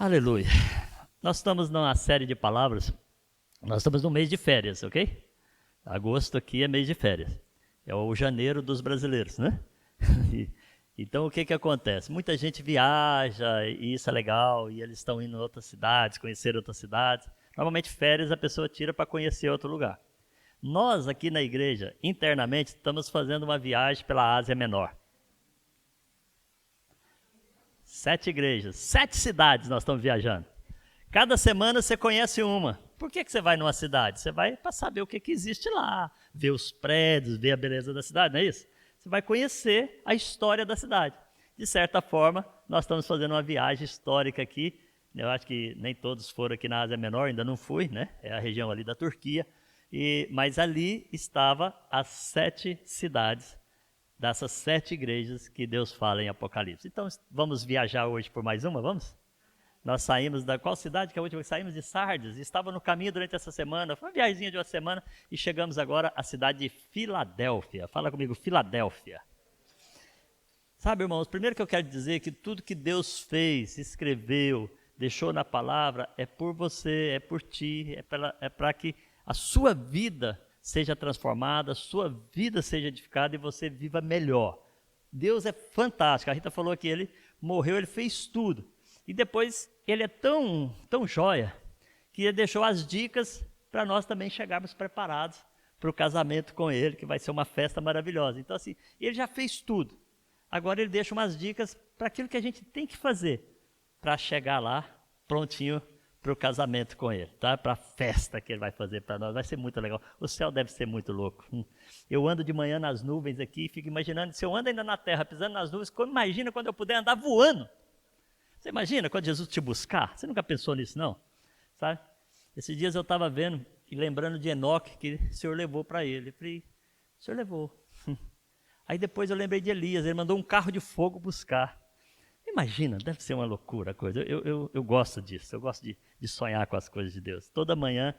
Aleluia. Nós estamos numa série de palavras, nós estamos no mês de férias, ok? Agosto aqui é mês de férias, é o janeiro dos brasileiros, né? Então o que acontece? Muita gente viaja e isso é legal, e eles estão indo em outras cidades, conhecer outras cidades. Normalmente férias a pessoa tira para conhecer outro lugar. Nós aqui na igreja, internamente, estamos fazendo uma viagem pela Ásia Menor. 7 igrejas, 7 cidades nós estamos viajando. Cada semana você conhece uma. Por que você vai numa cidade? Você vai para saber o que existe lá, ver os prédios, ver a beleza da cidade, não é isso? Você vai conhecer a história da cidade. De certa forma, nós estamos fazendo uma viagem histórica aqui. Eu acho que nem todos foram aqui na Ásia Menor, ainda não fui, né? É a região ali da Turquia. Mas ali estava as 7 cidades dessas 7 igrejas que Deus fala em Apocalipse. Então, vamos viajar hoje por mais uma, vamos? Nós saímos da qual cidade que é a última? Saímos de Sardes, estava no caminho durante essa semana, foi uma viagemzinha de uma semana e chegamos agora à cidade de Filadélfia. Fala comigo, Filadélfia. Sabe, irmãos, primeiro que eu quero dizer é que tudo que Deus fez, escreveu, deixou na palavra, é por você, é por ti, é para que a sua vida seja transformada, a sua vida seja edificada e você viva melhor. Deus é fantástico. A Rita falou que ele morreu, ele fez tudo. E depois ele é tão joia que ele deixou as dicas para nós também chegarmos preparados para o casamento com ele, que vai ser uma festa maravilhosa. Então assim, ele já fez tudo. Agora ele deixa umas dicas para aquilo que a gente tem que fazer para chegar lá prontinho para o casamento com ele, tá? Para a festa que ele vai fazer para nós, vai ser muito legal. O céu deve ser muito louco. Eu ando de manhã nas nuvens aqui e fico imaginando, se eu ando ainda na terra pisando nas nuvens, imagina quando eu puder andar voando. Você imagina quando Jesus te buscar? Você nunca pensou nisso, não? Sabe? Esses dias eu estava vendo e lembrando de Enoque, que o Senhor levou para ele. Eu falei, o Senhor levou. Aí depois eu lembrei de Elias, ele mandou um carro de fogo buscar. Imagina, deve ser uma loucura a coisa. Eu gosto disso, eu gosto de sonhar com as coisas de Deus. Toda manhã,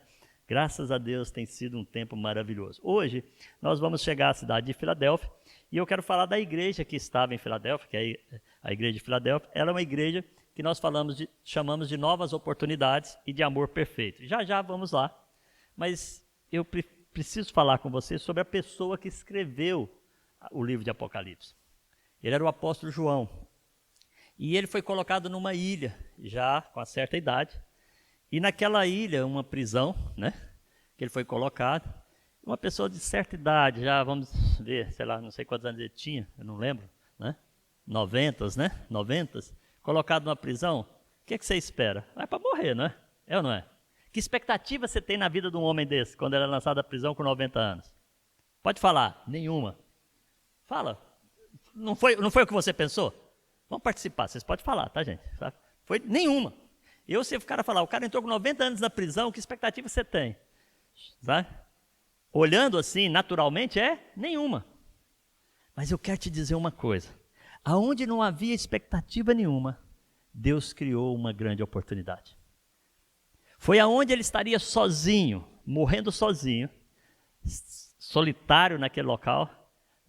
graças a Deus, tem sido um tempo maravilhoso. Hoje, nós vamos chegar à cidade de Filadélfia e eu quero falar da igreja que estava em Filadélfia, que é a igreja de Filadélfia. Ela é uma igreja que nós chamamos de novas oportunidades e de amor perfeito. Já vamos lá, mas eu preciso falar com você sobre a pessoa que escreveu o livro de Apocalipse. Ele era o apóstolo João. E ele foi colocado numa ilha, já com uma certa idade. E naquela ilha, uma prisão, né? Que ele foi colocado. Uma pessoa de certa idade, já vamos ver, sei lá, não sei quantos anos ele tinha, eu não lembro, né? 90, né? 90, colocado numa prisão. O que você espera? É para morrer, não é? É ou não é? Que expectativa você tem na vida de um homem desse, quando ele é lançado da prisão com 90 anos? Pode falar, nenhuma. Fala. Não foi o que você pensou? Vamos participar, vocês podem falar, tá, gente? Sabe? Foi nenhuma. Se o cara falar, o cara entrou com 90 anos na prisão, que expectativa você tem? Sabe? Olhando assim, naturalmente, nenhuma. Mas eu quero te dizer uma coisa. Aonde não havia expectativa nenhuma, Deus criou uma grande oportunidade. Foi aonde ele estaria sozinho, morrendo sozinho, solitário naquele local.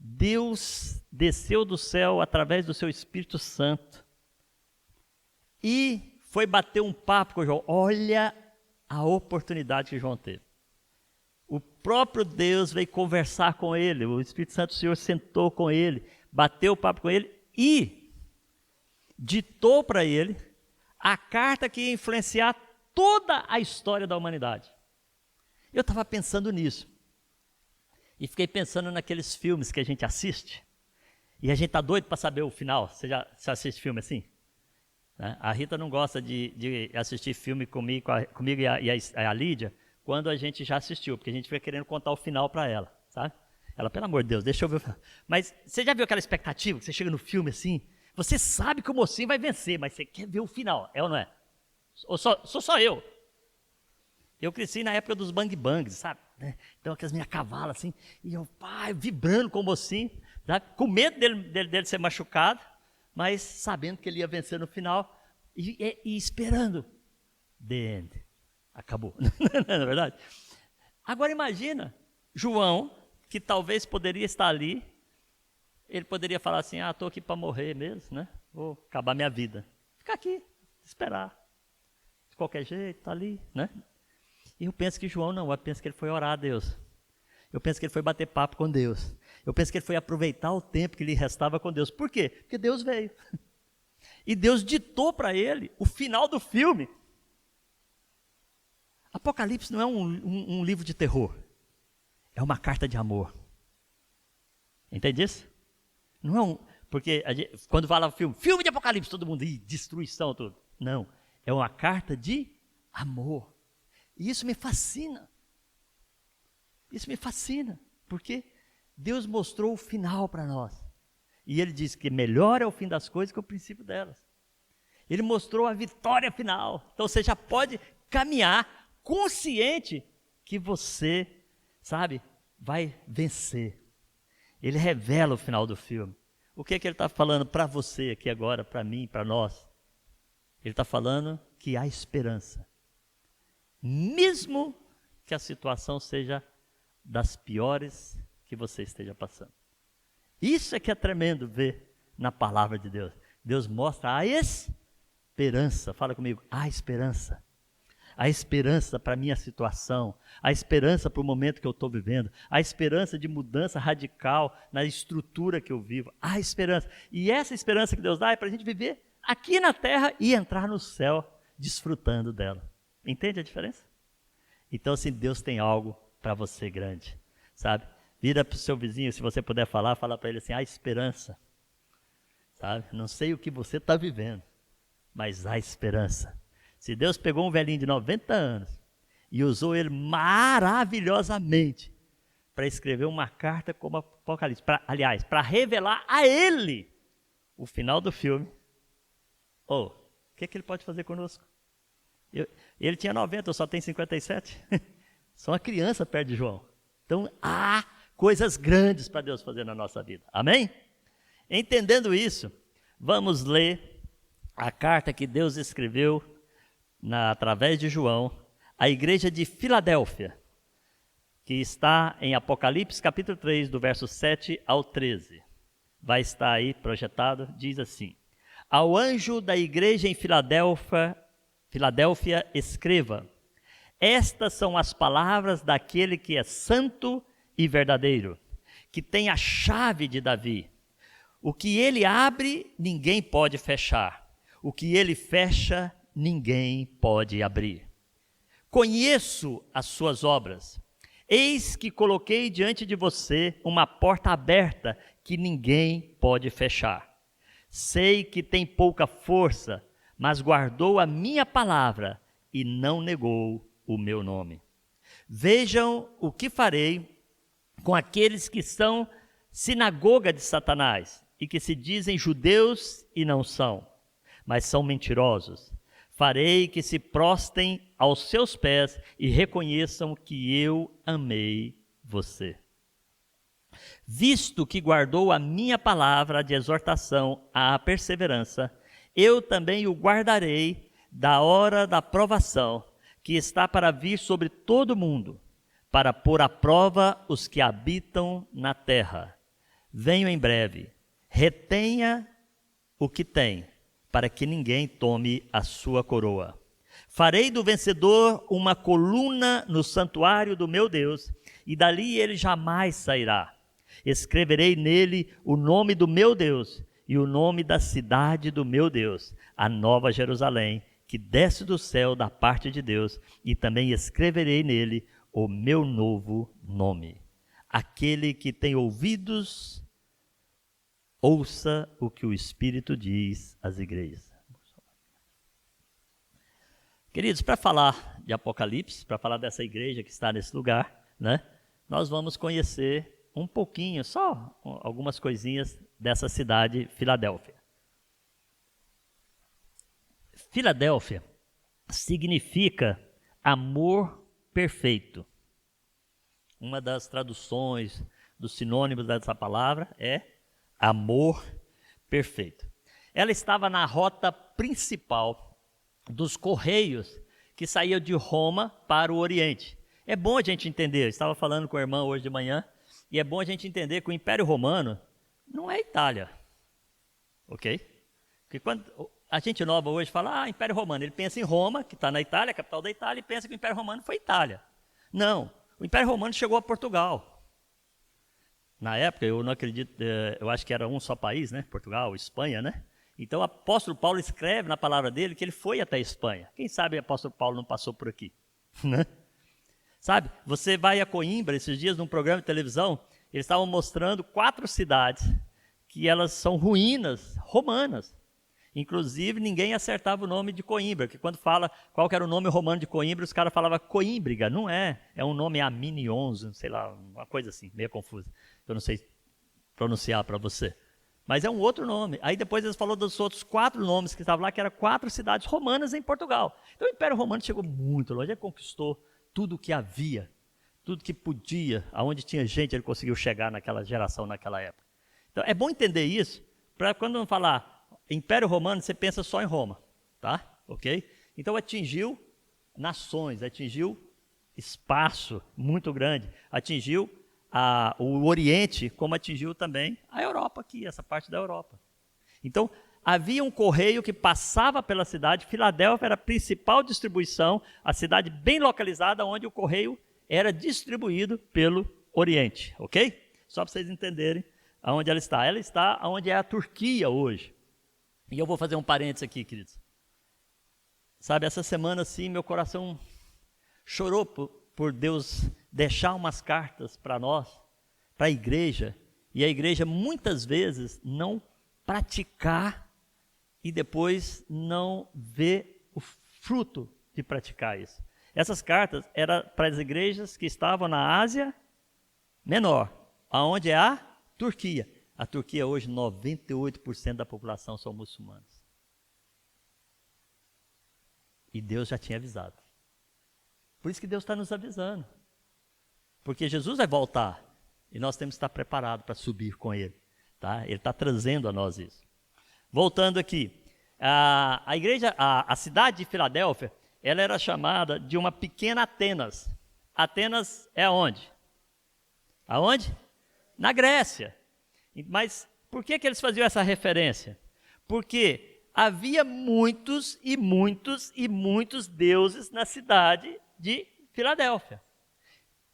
Deus desceu do céu através do seu Espírito Santo e foi bater um papo com João. Olha a oportunidade que João teve. O próprio Deus veio conversar com ele, o Espírito Santo do Senhor sentou com ele, bateu o papo com ele e ditou para ele a carta que ia influenciar toda a história da humanidade. Eu estava pensando nisso. E fiquei pensando naqueles filmes que a gente assiste, e a gente está doido para saber o final. Você já assiste filme assim? Né? A Rita não gosta de assistir filme comigo e a Lídia, quando a gente já assistiu, porque a gente fica querendo contar o final para ela, sabe? Ela, pelo amor de Deus, deixa eu ver o final. Mas você já viu aquela expectativa, que você chega no filme assim, você sabe que o mocinho vai vencer, mas você quer ver o final, é ou não é? Ou sou só eu? Eu cresci na época dos bang bangs, sabe? Então aquelas minhas cavalas assim, e eu vibrando com o mocinho, sabe? Com medo dele ser machucado, mas sabendo que ele ia vencer no final e esperando. The end. Acabou, não é verdade? Agora imagina, João, que talvez poderia estar ali, ele poderia falar assim, estou aqui para morrer mesmo, né? Vou acabar minha vida. Ficar aqui, esperar. qualquer jeito, está ali, né? E eu penso que João não, eu penso que ele foi orar a Deus. Eu penso que ele foi bater papo com Deus. Eu penso que ele foi aproveitar o tempo que lhe restava com Deus. Por quê? Porque Deus veio. E Deus ditou para ele o final do filme. Apocalipse não é um livro de terror. É uma carta de amor. Entende isso? Não é porque quando fala filme de Apocalipse, todo mundo, destruição, tudo. Não, é uma carta de amor. E isso me fascina. Isso me fascina, porque Deus mostrou o final para nós. E ele diz que melhor é o fim das coisas que o princípio delas. Ele mostrou a vitória final. Então você já pode caminhar consciente que você, sabe, vai vencer. Ele revela o final do filme. O que é que ele está falando para você aqui agora, para mim, para nós? Ele está falando que há esperança. Mesmo que a situação seja das piores que você esteja passando. Isso é que é tremendo ver na palavra de Deus. Deus mostra a esperança. Fala comigo, a esperança. A esperança para a minha situação, a esperança para o momento que eu estou vivendo, a esperança de mudança radical na estrutura que eu vivo, a esperança. E essa esperança que Deus dá é para a gente viver aqui na terra e entrar no céu desfrutando dela. Entende a diferença? Então, assim, Deus tem algo para você grande, sabe? Vira para o seu vizinho, se você puder falar, fala para ele assim, há esperança, sabe? Não sei o que você está vivendo, mas há esperança. Se Deus pegou um velhinho de 90 anos e usou ele maravilhosamente para escrever uma carta como Apocalipse, para revelar a ele o final do filme, o que ele pode fazer conosco? Ele tinha 90, eu só tenho 57. Sou uma criança perto de João. Então, há coisas grandes para Deus fazer na nossa vida. Amém? Entendendo isso, vamos ler a carta que Deus escreveu através de João, à igreja de Filadélfia, que está em Apocalipse capítulo 3, do verso 7 ao 13. Vai estar aí projetado, diz assim: ao anjo da igreja em Filadélfia, escreva: estas são as palavras daquele que é santo e verdadeiro, que tem a chave de Davi. O que ele abre, ninguém pode fechar. O que ele fecha, ninguém pode abrir. Conheço as suas obras. Eis que coloquei diante de você uma porta aberta que ninguém pode fechar. Sei que tem pouca força, mas guardou a minha palavra e não negou o meu nome. Vejam o que farei com aqueles que são sinagoga de Satanás e que se dizem judeus e não são, mas são mentirosos. Farei que se prostem aos seus pés e reconheçam que eu amei você. Visto que guardou a minha palavra de exortação à perseverança, eu também o guardarei da hora da provação, que está para vir sobre todo o mundo, para pôr à prova os que habitam na terra. Venho em breve, retenha o que tem, para que ninguém tome a sua coroa. Farei do vencedor uma coluna no santuário do meu Deus, e dali ele jamais sairá. Escreverei nele o nome do meu Deus e o nome da cidade do meu Deus, a Nova Jerusalém, que desce do céu da parte de Deus, e também escreverei nele o meu novo nome. Aquele que tem ouvidos, ouça o que o Espírito diz às igrejas. Queridos, para falar de Apocalipse, para falar dessa igreja que está nesse lugar, né, nós vamos conhecer um pouquinho, só algumas coisinhas dessa cidade, Filadélfia. Filadélfia significa amor perfeito. Uma das traduções dos sinônimos dessa palavra é amor perfeito. Ela estava na rota principal dos correios que saíam de Roma para o Oriente. É bom a gente entender, eu estava falando com a irmã hoje de manhã, e é bom a gente entender que o Império Romano não é Itália, ok? Porque quando a gente nova hoje fala, Império Romano. Ele pensa em Roma, que está na Itália, a capital da Itália, e pensa que o Império Romano foi Itália. Não, o Império Romano chegou a Portugal. Na época, eu não acredito, eu acho que era um só país, né? Portugal, Espanha, né? Então o apóstolo Paulo escreve na palavra dele que ele foi até a Espanha. Quem sabe o apóstolo Paulo não passou por aqui? Né? Sabe, você vai a Coimbra, esses dias num programa de televisão, eles estavam mostrando 4 cidades que elas são ruínas romanas. Inclusive, ninguém acertava o nome de Coimbra, que quando fala qual que era o nome romano de Coimbra, os caras falavam Coímbriga, não é. É um nome Aminionzo, sei lá, uma coisa assim, meio confusa. Eu não sei pronunciar para você. Mas é um outro nome. Aí depois eles falaram dos outros 4 nomes que estavam lá, que eram 4 cidades romanas em Portugal. Então o Império Romano chegou muito longe, ele conquistou tudo o que havia, tudo que podia, aonde tinha gente, ele conseguiu chegar naquela geração, naquela época. Então é bom entender isso, para quando não falar Império Romano, você pensa só em Roma, tá? Ok? Então atingiu nações, atingiu espaço muito grande, atingiu o Oriente, como atingiu também a Europa aqui, essa parte da Europa. Então havia um correio que passava pela cidade, Filadélfia era a principal distribuição, a cidade bem localizada, onde o correio era distribuído pelo Oriente, ok? Só para vocês entenderem aonde ela está. Ela está onde é a Turquia hoje. E eu vou fazer um parênteses aqui, queridos. Sabe, essa semana, assim, meu coração chorou por Deus deixar umas cartas para nós, para a igreja, e a igreja muitas vezes não praticar e depois não ver o fruto de praticar isso. Essas cartas eram para as igrejas que estavam na Ásia Menor, aonde é a Turquia. A Turquia hoje, 98% da população são muçulmanos. E Deus já tinha avisado. Por isso que Deus está nos avisando. Porque Jesus vai voltar e nós temos que estar preparados para subir com Ele. Tá? Ele está trazendo a nós isso. Voltando aqui, a igreja, a cidade de Filadélfia, ela era chamada de uma pequena Atenas. Atenas é aonde? Aonde? Na Grécia. Mas por que eles faziam essa referência? Porque havia muitos e muitos e muitos deuses na cidade de Filadélfia.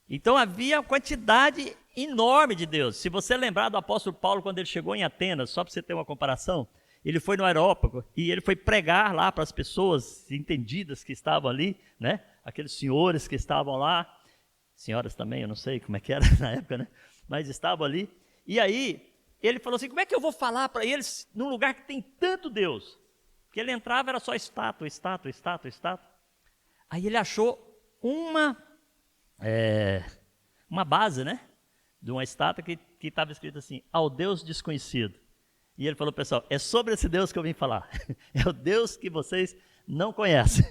Então havia uma quantidade enorme de deuses. Se você lembrar do apóstolo Paulo, quando ele chegou em Atenas, só para você ter uma comparação, ele foi no Areópago e ele foi pregar lá para as pessoas entendidas que estavam ali, né? Aqueles senhores que estavam lá, senhoras também, eu não sei como é que era na época, né? Mas estavam ali. E aí, ele falou assim, como é que eu vou falar para eles num lugar que tem tanto Deus? Porque ele entrava, era só estátua, estátua, estátua, estátua. Aí ele achou uma base, né? De uma estátua que estava escrito assim, ao Deus desconhecido. E ele falou, pessoal, é sobre esse Deus que eu vim falar. É o Deus que vocês não conhecem.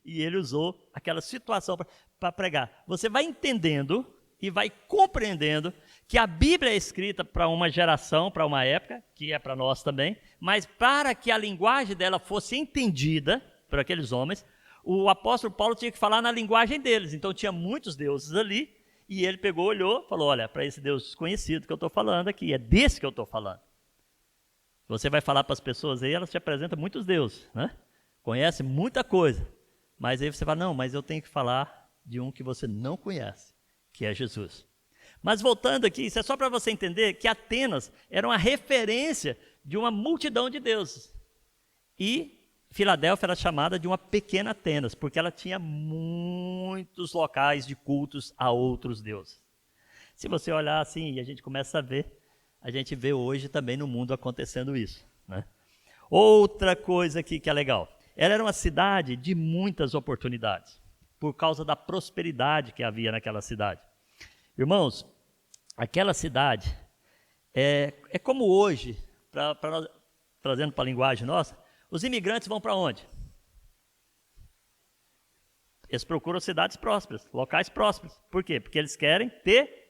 E ele usou aquela situação para pregar. Você vai entendendo e vai compreendendo que a Bíblia é escrita para uma geração, para uma época, que é para nós também, mas para que a linguagem dela fosse entendida por aqueles homens, o apóstolo Paulo tinha que falar na linguagem deles. Então tinha muitos deuses ali, e ele pegou, olhou, falou, olha, para esse Deus desconhecido que eu estou falando aqui, é desse que eu estou falando. Você vai falar para as pessoas aí, elas te apresentam muitos deuses, né? Conhece muita coisa, mas aí você fala, não, mas eu tenho que falar de um que você não conhece, que é Jesus. Mas voltando aqui, isso é só para você entender que Atenas era uma referência de uma multidão de deuses. E Filadélfia era chamada de uma pequena Atenas, porque ela tinha muitos locais de cultos a outros deuses. Se você olhar assim e a gente começa a ver, a gente vê hoje também no mundo acontecendo isso, né? Outra coisa aqui que é legal, ela era uma cidade de muitas oportunidades, por causa da prosperidade que havia naquela cidade. Irmãos, aquela cidade é como hoje, trazendo para a linguagem nossa, os imigrantes vão para onde? Eles procuram cidades prósperas, locais prósperos. Por quê? Porque eles querem ter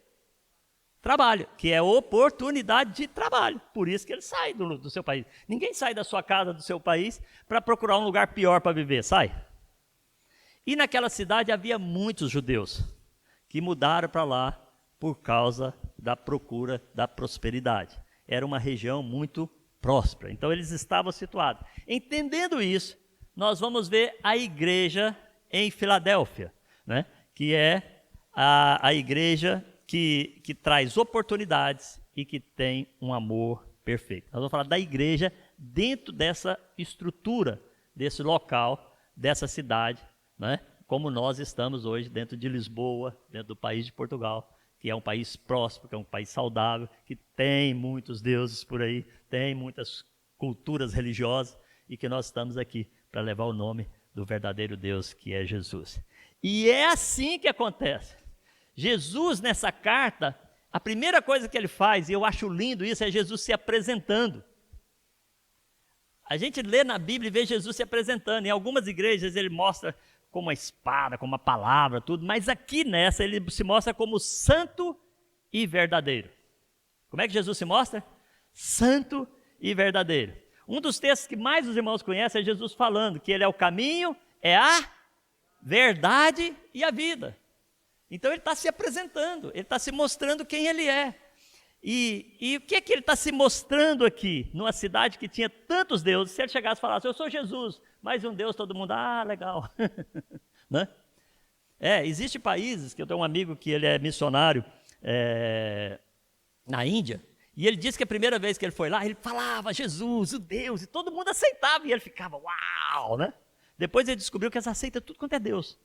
trabalho, que é oportunidade de trabalho. Por isso que eles saem do seu país. Ninguém sai da sua casa, do seu país, para procurar um lugar pior para viver, sai. E naquela cidade havia muitos judeus que mudaram para lá por causa da procura da prosperidade. Era uma região muito próspera. Então eles estavam situados. Entendendo isso, nós vamos ver a igreja em Filadélfia, né? Que é a igreja que traz oportunidades e que tem um amor perfeito. Nós vamos falar da igreja dentro dessa estrutura, desse local, dessa cidade, né? Como nós estamos hoje dentro de Lisboa, dentro do país de Portugal, que é um país próspero, que é um país saudável, que tem muitos deuses por aí, tem muitas culturas religiosas, e que nós estamos aqui para levar o nome do verdadeiro Deus, que é Jesus. E é assim que acontece. Jesus, nessa carta, a primeira coisa que ele faz, e eu acho lindo isso, é Jesus se apresentando. A gente lê na Bíblia e vê Jesus se apresentando. Em algumas igrejas ele mostra com uma espada, com uma palavra, tudo, mas aqui nessa ele se mostra como santo e verdadeiro. Como é que Jesus se mostra? Santo e verdadeiro. Um dos textos que mais os irmãos conhecem é Jesus falando que ele é o caminho, é a verdade e a vida. Então ele está se apresentando, ele está se mostrando quem ele é. E o que é que ele está se mostrando aqui, numa cidade que tinha tantos deuses? Se ele chegasse e falasse, eu sou Jesus, mais um Deus, todo mundo, legal. Né? Existem países, que eu tenho um amigo que ele é missionário na Índia, e ele disse que a primeira vez que ele foi lá, ele falava Jesus, o Deus, e todo mundo aceitava, e ele ficava, uau, né? Depois ele descobriu que eles aceitam tudo quanto é Deus.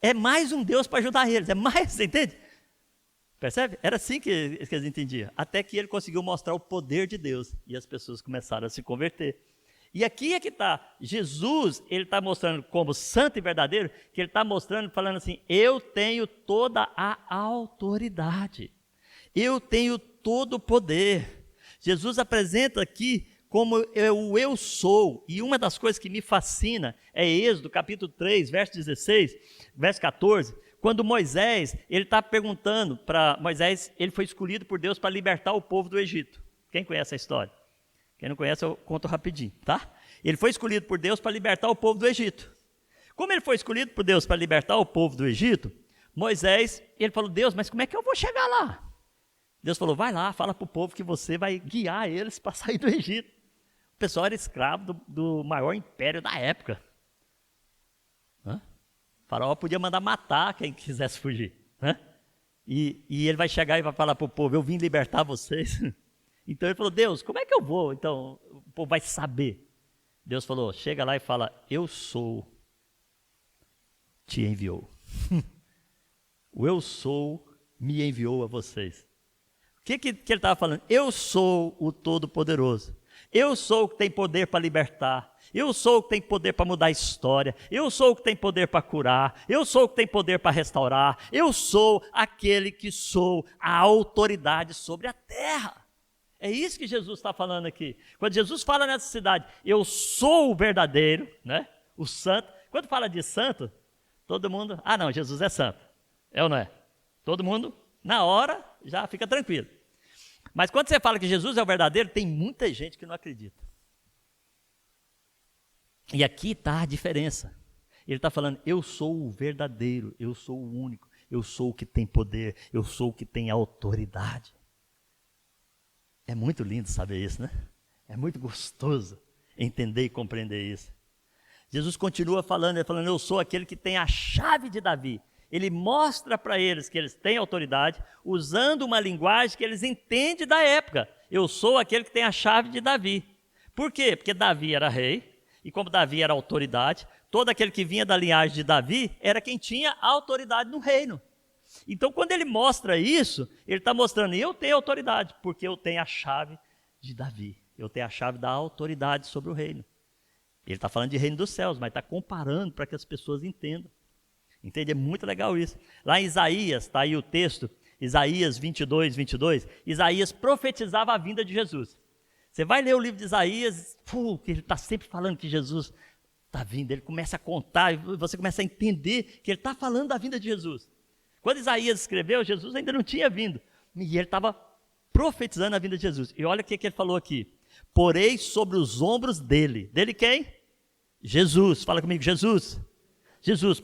É mais um Deus para ajudar eles, é mais, você entende? Percebe? Era assim que eles entendiam. Até que ele conseguiu mostrar o poder de Deus, e as pessoas começaram a se converter. E aqui é que está, Jesus, ele está mostrando como santo e verdadeiro, que ele está mostrando, falando assim, eu tenho toda a autoridade, eu tenho todo o poder. Jesus apresenta aqui como eu sou, e uma das coisas que me fascina é Êxodo, capítulo 3, verso 16, verso 14, quando Moisés, ele está perguntando para Moisés, ele foi escolhido por Deus para libertar o povo do Egito. Quem conhece a história? Quem não conhece, eu conto rapidinho, tá? Ele foi escolhido por Deus para libertar o povo do Egito. Como ele foi escolhido por Deus para libertar o povo do Egito, Moisés, ele falou, Deus, mas como é que eu vou chegar lá? Deus falou, vai lá, fala para o povo que você vai guiar eles para sair do Egito. O pessoal era escravo do maior império da época. O faraó podia mandar matar quem quisesse fugir. E ele vai chegar e vai falar para o povo, eu vim libertar vocês. Então ele falou, Deus, como é que eu vou? Então o povo vai saber. Deus falou, chega lá e fala, eu sou, te enviou. O eu sou me enviou a vocês. O que ele estava falando? Eu sou o Todo-Poderoso. Eu sou o que tem poder para libertar. Eu sou o que tem poder para mudar a história. Eu sou o que tem poder para curar. Eu sou o que tem poder para restaurar. Eu sou aquele que sou a autoridade sobre a terra. É isso que Jesus está falando aqui. Quando Jesus fala nessa cidade, eu sou o verdadeiro, né? O santo. Quando fala de santo, todo mundo, não, Jesus é santo. É ou não é? Todo mundo, na hora, já fica tranquilo. Mas quando você fala que Jesus é o verdadeiro, tem muita gente que não acredita. E aqui está a diferença. Ele está falando, eu sou o verdadeiro, eu sou o único, eu sou o que tem poder, eu sou o que tem autoridade. É muito lindo saber isso, né? É muito gostoso entender e compreender isso. Jesus continua falando, ele falando, eu sou aquele que tem a chave de Davi. Ele mostra para eles que eles têm autoridade, usando uma linguagem que eles entendem da época. Eu sou aquele que tem a chave de Davi. Por quê? Porque Davi era rei, e como Davi era autoridade, todo aquele que vinha da linhagem de Davi era quem tinha autoridade no reino. Então, quando ele mostra isso, ele está mostrando, eu tenho autoridade, porque eu tenho a chave de Davi. Eu tenho a chave da autoridade sobre o reino. Ele está falando de reino dos céus, mas está comparando para que as pessoas entendam. Entende? É muito legal isso. Lá em Isaías, está aí o texto, Isaías 22, 22, Isaías profetizava a vinda de Jesus. Você vai ler o livro de Isaías, que ele está sempre falando que Jesus está vindo, ele começa a contar, e você começa a entender que ele está falando da vinda de Jesus. Quando Isaías escreveu, Jesus ainda não tinha vindo, e ele estava profetizando a vinda de Jesus. E olha o que ele falou aqui, porei sobre os ombros dele quem? Jesus, fala comigo, Jesus,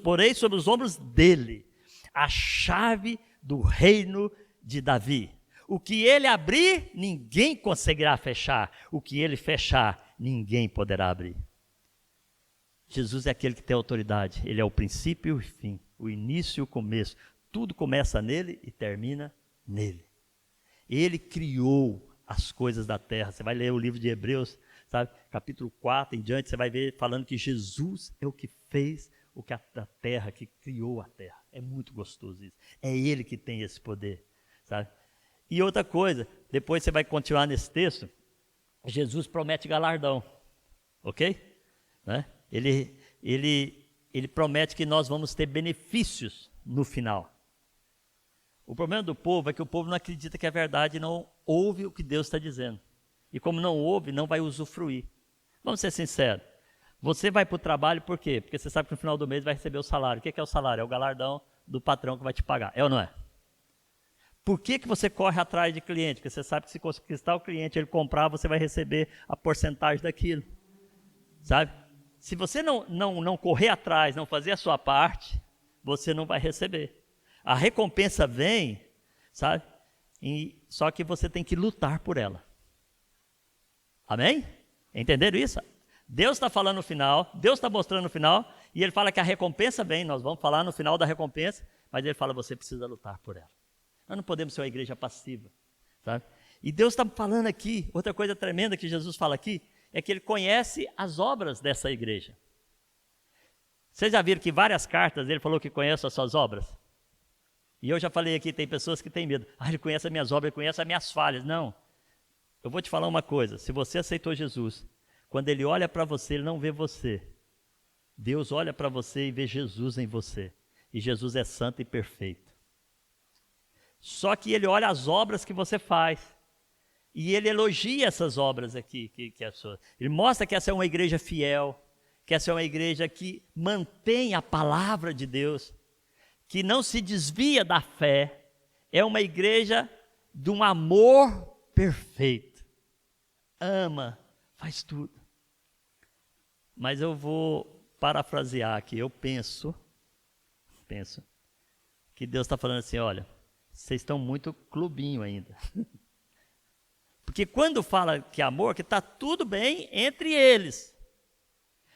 porei sobre os ombros dele a chave do reino de Davi. o que ele abrir, ninguém conseguirá fechar. O que ele fechar, ninguém poderá abrir. Jesus é aquele que tem autoridade. Ele é o princípio e o fim, o início e o começo. Tudo começa nele e termina nele. Ele criou as coisas da terra. Você vai ler o livro de Hebreus, sabe? Capítulo 4 em diante, você vai ver falando que Jesus é o que fez o que a terra, que criou a terra. É muito gostoso isso. É ele que tem esse poder, sabe? E outra coisa, depois você vai continuar nesse texto, Jesus promete galardão, ok? Né? Ele promete que nós vamos ter benefícios no final. O problema do povo é que o povo não acredita que é verdade e não ouve o que Deus está dizendo. E como não ouve, não vai usufruir. Vamos ser sinceros. Você vai para o trabalho por quê? Porque você sabe que no final do mês vai receber o salário. O que é o salário? É o galardão do patrão que vai te pagar. É ou não é? Por que você corre atrás de cliente? Porque você sabe que se conquistar o cliente, ele comprar, você vai receber a porcentagem daquilo. Sabe? Se você não correr atrás, não fazer a sua parte, você não vai receber. A recompensa vem, sabe? Só que você tem que lutar por ela. Amém? Entenderam isso? Deus está falando no final, Deus está mostrando no final, e ele fala que a recompensa vem, nós vamos falar no final da recompensa, mas ele fala, você precisa lutar por ela. Nós não podemos ser uma igreja passiva, sabe? E Deus está falando aqui, outra coisa tremenda que Jesus fala aqui, é que ele conhece as obras dessa igreja. Vocês já viram que várias cartas ele falou que conhece as suas obras? E eu já falei aqui, tem pessoas que têm medo. Ele conhece as minhas obras, ele conhece as minhas falhas. Não. Eu vou te falar uma coisa. Se você aceitou Jesus, quando ele olha para você, ele não vê você. Deus olha para você e vê Jesus em você. E Jesus é santo e perfeito. Só que ele olha as obras que você faz. E ele elogia essas obras aqui. Que é sua. Ele mostra que essa é uma igreja fiel. Que essa é uma igreja que mantém a palavra de Deus. Que não se desvia da fé, é uma igreja de um amor perfeito. Ama, faz tudo. Mas eu vou parafrasear aqui, eu penso que Deus está falando assim, olha, vocês estão muito clubinho ainda. Porque quando fala que amor, que está tudo bem entre eles.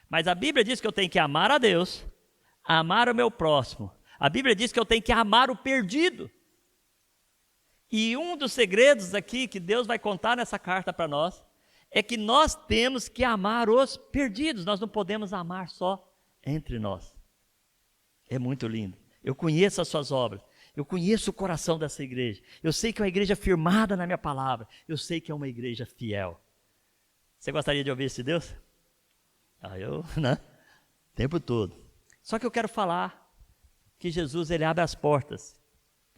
Mas a Bíblia diz que eu tenho que amar a Deus, amar o meu próximo. A Bíblia diz que eu tenho que amar o perdido. E um dos segredos aqui que Deus vai contar nessa carta para nós é que nós temos que amar os perdidos. Nós não podemos amar só entre nós. É muito lindo. Eu conheço as suas obras. Eu conheço o coração dessa igreja. Eu sei que é uma igreja firmada na minha palavra. Eu sei que é uma igreja fiel. Você gostaria de ouvir esse Deus? Né? O tempo todo. Só que eu quero falar que Jesus ele abre as portas.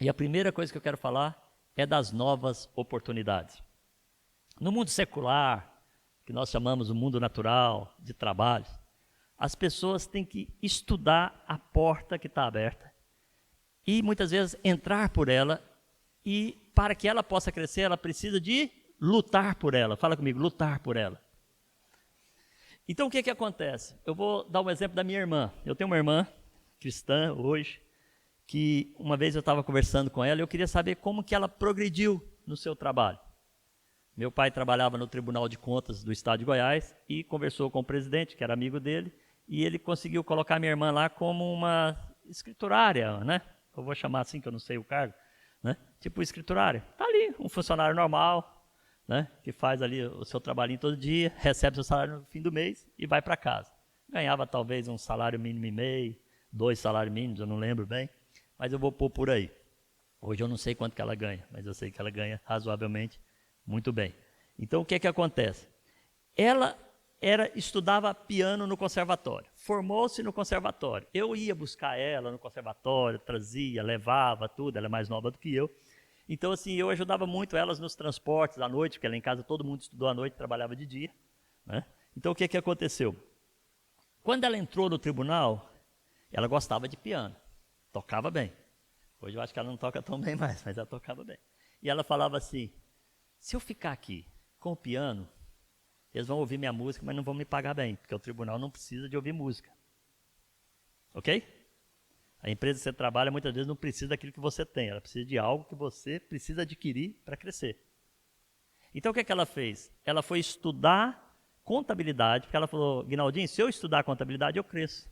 E a primeira coisa que eu quero falar é das novas oportunidades. No mundo secular, que nós chamamos o mundo natural, de trabalho, as pessoas têm que estudar a porta que está aberta e muitas vezes entrar por ela, e para que ela possa crescer, ela precisa de lutar por ela. Fala comigo, lutar por ela. Então o que acontece? Eu vou dar um exemplo da minha irmã. Eu tenho uma irmã cristã hoje, que uma vez eu estava conversando com ela e eu queria saber como que ela progrediu no seu trabalho. Meu pai trabalhava no Tribunal de Contas do Estado de Goiás e conversou com o presidente, que era amigo dele, e ele conseguiu colocar minha irmã lá como uma escriturária, né? Eu vou chamar assim, que eu não sei o cargo, né? Tipo escriturária. Está ali, um funcionário normal, né? Que faz ali o seu trabalhinho todo dia, recebe seu salário no fim do mês e vai para casa. Ganhava talvez um salário mínimo e meio, 2 salários mínimos, eu não lembro bem, mas eu vou pôr por aí. Hoje eu não sei quanto que ela ganha, mas eu sei que ela ganha razoavelmente muito bem. Então o que acontece? Ela estudava piano no conservatório, formou-se no conservatório. Eu ia buscar ela no conservatório, trazia, levava, tudo, ela é mais nova do que eu. Então assim, eu ajudava muito elas nos transportes à noite, porque lá em casa todo mundo estudou à noite, trabalhava de dia, né? Então o que aconteceu? Quando ela entrou no tribunal, ela gostava de piano, tocava bem. Hoje eu acho que ela não toca tão bem mais, mas ela tocava bem. E ela falava assim, se eu ficar aqui com o piano, eles vão ouvir minha música, mas não vão me pagar bem, porque o tribunal não precisa de ouvir música. Ok? A empresa que você trabalha muitas vezes não precisa daquilo que você tem, ela precisa de algo que você precisa adquirir para crescer. Então o que ela fez? Ela foi estudar contabilidade, porque ela falou, Guinaldinho, se eu estudar contabilidade eu cresço.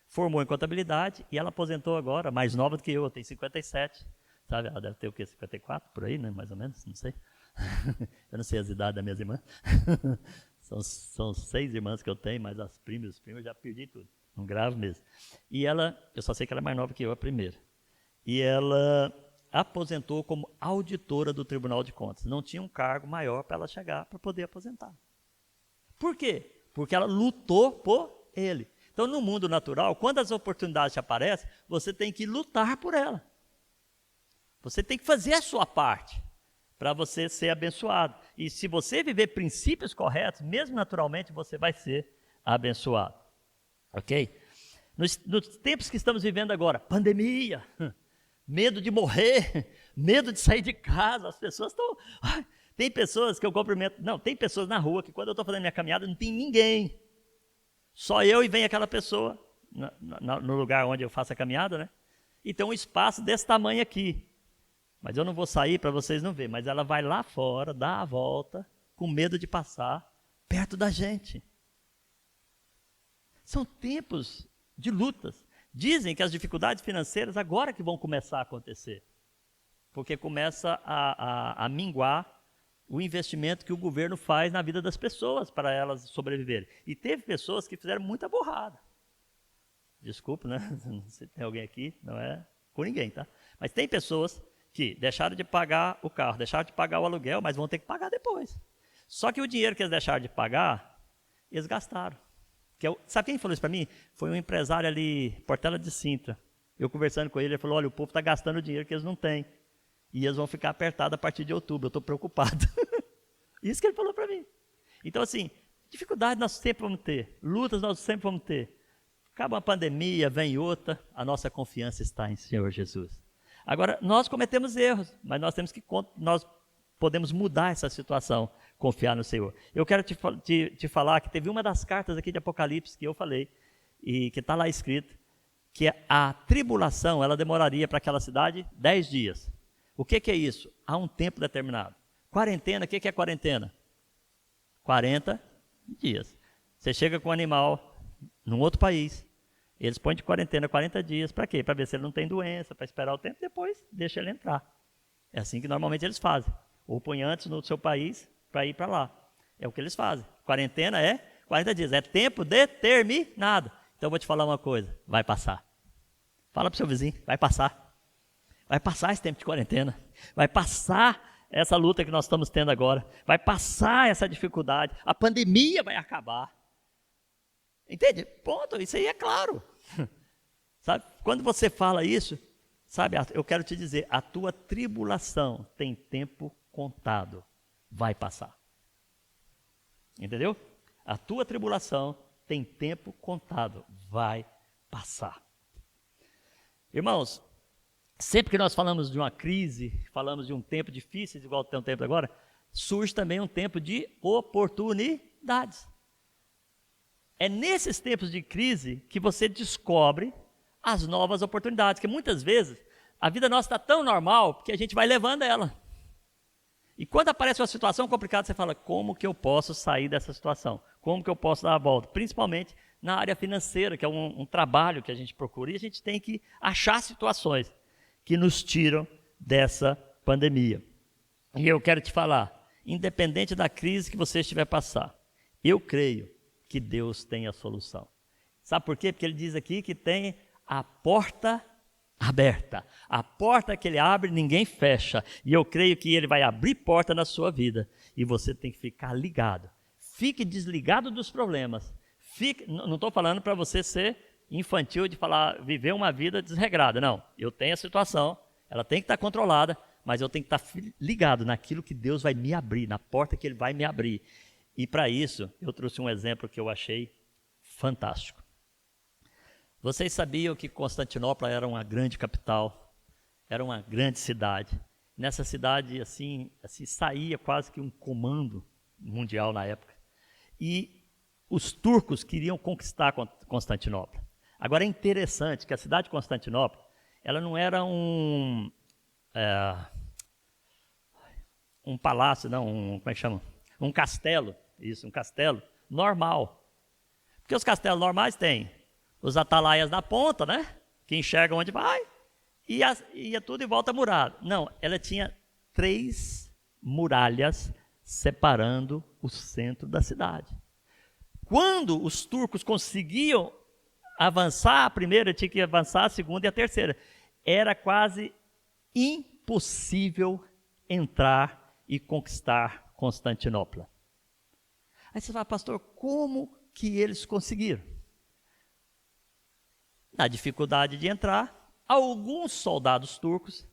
Formou em contabilidade e ela aposentou agora, mais nova do que eu tenho 57, sabe? Ela deve ter o quê? 54, por aí, né? Mais ou menos, não sei. Eu não sei as idades das minhas irmãs. São 6 irmãs que eu tenho, mas as primas, os primos eu já perdi tudo. Não gravo mesmo. E ela, eu só sei que ela é mais nova que eu, a primeira. E ela aposentou como auditora do Tribunal de Contas. Não tinha um cargo maior para ela chegar para poder aposentar. Por quê? Porque ela lutou por ele. Então, no mundo natural, quando as oportunidades te aparecem, você tem que lutar por ela. Você tem que fazer a sua parte para você ser abençoado. E se você viver princípios corretos, mesmo naturalmente, você vai ser abençoado. Ok? Nos tempos que estamos vivendo agora, pandemia, medo de morrer, medo de sair de casa, as pessoas estão... Tem pessoas que eu cumprimento... Não, tem pessoas na rua que quando eu estou fazendo minha caminhada não tem ninguém. Só eu e vem aquela pessoa no lugar onde eu faço a caminhada, né? E tem um espaço desse tamanho aqui. Mas eu não vou sair para vocês não verem. Mas ela vai lá fora, dá a volta, com medo de passar perto da gente. São tempos de lutas. Dizem que as dificuldades financeiras agora que vão começar a acontecer. Porque começa a minguar o investimento que o governo faz na vida das pessoas para elas sobreviverem. E teve pessoas que fizeram muita burrada. Desculpa, né? Se tem alguém aqui, não é com ninguém, tá? Mas tem pessoas que deixaram de pagar o carro, deixaram de pagar o aluguel, mas vão ter que pagar depois. Só que o dinheiro que eles deixaram de pagar, eles gastaram. Sabe quem falou isso para mim? Foi um empresário ali, Portela de Sintra. Eu conversando com ele, ele falou, olha, o povo está gastando dinheiro que eles não têm. E eles vão ficar apertados a partir de outubro, eu estou preocupado. Isso que ele falou para mim. Então, assim, dificuldade nós sempre vamos ter, lutas nós sempre vamos ter. Acaba uma pandemia, vem outra, a nossa confiança está em Senhor Jesus. Agora, nós cometemos erros, mas nós podemos mudar essa situação, confiar no Senhor. Eu quero te falar que teve uma das cartas aqui de Apocalipse que eu falei, e que está lá escrito, que a tribulação, ela demoraria para aquela cidade 10 dias. O que é isso? Há um tempo determinado. Quarentena, o que é quarentena? 40 dias. Você chega com um animal num outro país, eles põem de quarentena 40 dias, para quê? Para ver se ele não tem doença, para esperar o tempo, depois deixa ele entrar. É assim que normalmente eles fazem. Ou põe antes no seu país para ir para lá. É o que eles fazem. Quarentena é 40 dias, é tempo determinado. Então eu vou te falar uma coisa, vai passar. Fala para o seu vizinho, vai passar. Vai passar esse tempo de quarentena. Vai passar essa luta que nós estamos tendo agora. Vai passar essa dificuldade. A pandemia vai acabar. Entende? Ponto. Isso aí é claro. Sabe? Quando você fala isso, sabe, eu quero te dizer, a tua tribulação tem tempo contado. Vai passar. Entendeu? A tua tribulação tem tempo contado. Vai passar. Irmãos, sempre que nós falamos de uma crise, falamos de um tempo difícil, igual tem um tempo agora, surge também um tempo de oportunidades. É nesses tempos de crise que você descobre as novas oportunidades, que muitas vezes a vida nossa está tão normal que a gente vai levando ela. E quando aparece uma situação complicada, você fala, como que eu posso sair dessa situação? Como que eu posso dar a volta? Principalmente na área financeira, que é um trabalho que a gente procura, e a gente tem que achar situações que nos tiram dessa pandemia. E eu quero te falar, independente da crise que você estiver passando, eu creio que Deus tem a solução. Sabe por quê? Porque ele diz aqui que tem a porta aberta. A porta que ele abre, ninguém fecha. E eu creio que ele vai abrir porta na sua vida. E você tem que ficar ligado. Fique desligado dos problemas. Não estou falando para você ser infantil de falar, viver uma vida desregrada. Não, eu tenho a situação, ela tem que estar controlada, mas eu tenho que estar ligado naquilo que Deus vai me abrir, na porta que Ele vai me abrir. E para isso, eu trouxe um exemplo que eu achei fantástico. Vocês sabiam que Constantinopla era uma grande capital, era uma grande cidade. Nessa cidade, assim saía quase que um comando mundial na época. E os turcos queriam conquistar Constantinopla. Agora é interessante que a cidade de Constantinopla, ela não era um palácio, não, como é que chama? Um castelo, isso, um castelo normal. Porque os castelos normais têm os atalaias na ponta, né? Que enxergam onde vai, e ia tudo em volta murado. Não, ela tinha 3 muralhas separando o centro da cidade. Quando os turcos conseguiam avançar, a primeira tinha que avançar, a segunda e a terceira. Era quase impossível entrar e conquistar Constantinopla. Aí você fala, pastor, como que eles conseguiram? Na dificuldade de entrar, alguns soldados turcos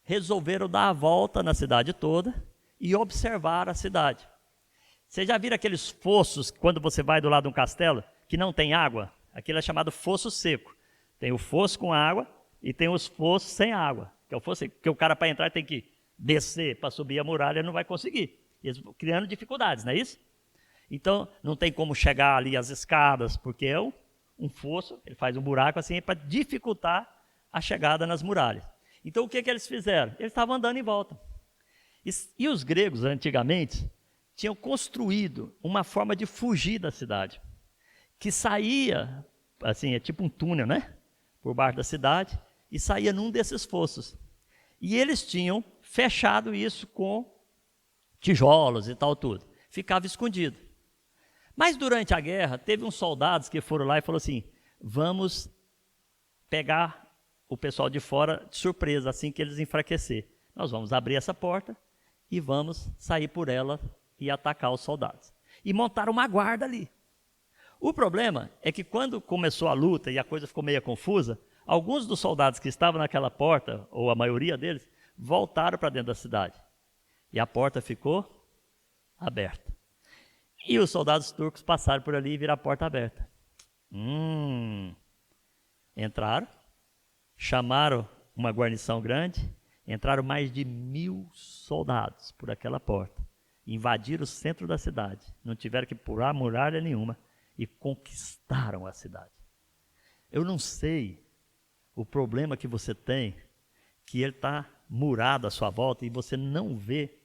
resolveram dar a volta na cidade toda e observar a cidade. Você já viram aqueles fossos, quando você vai do lado de um castelo, que não tem água? Aquilo é chamado fosso seco. Tem o fosso com água e tem os fossos sem água. Que é o fosso seco, porque o cara para entrar tem que descer para subir a muralha, não vai conseguir. Eles criando dificuldades, não é isso? Então, não tem como chegar ali as escadas, porque é um fosso, ele faz um buraco assim para dificultar a chegada nas muralhas. Então, o que eles fizeram? Eles estavam andando em volta. E os gregos, antigamente, tinham construído uma forma de fugir da cidade, que saía, assim, é tipo um túnel, né? Por baixo da cidade, e saía num desses fossos. E eles tinham fechado isso com tijolos e tal tudo. Ficava escondido. Mas durante a guerra, teve uns soldados que foram lá e falaram assim, vamos pegar o pessoal de fora de surpresa, assim que eles enfraquecer. Nós vamos abrir essa porta e vamos sair por ela e atacar os soldados. E montaram uma guarda ali. O problema é que quando começou a luta e a coisa ficou meio confusa, alguns dos soldados que estavam naquela porta, ou a maioria deles, voltaram para dentro da cidade. E a porta ficou aberta. E os soldados turcos passaram por ali e viram a porta aberta. Entraram, chamaram uma guarnição grande, entraram mais de 1000 soldados por aquela porta. Invadiram o centro da cidade, não tiveram que pular muralha nenhuma e conquistaram a cidade. Eu não sei o problema que você tem, que ele está murado à sua volta e você não vê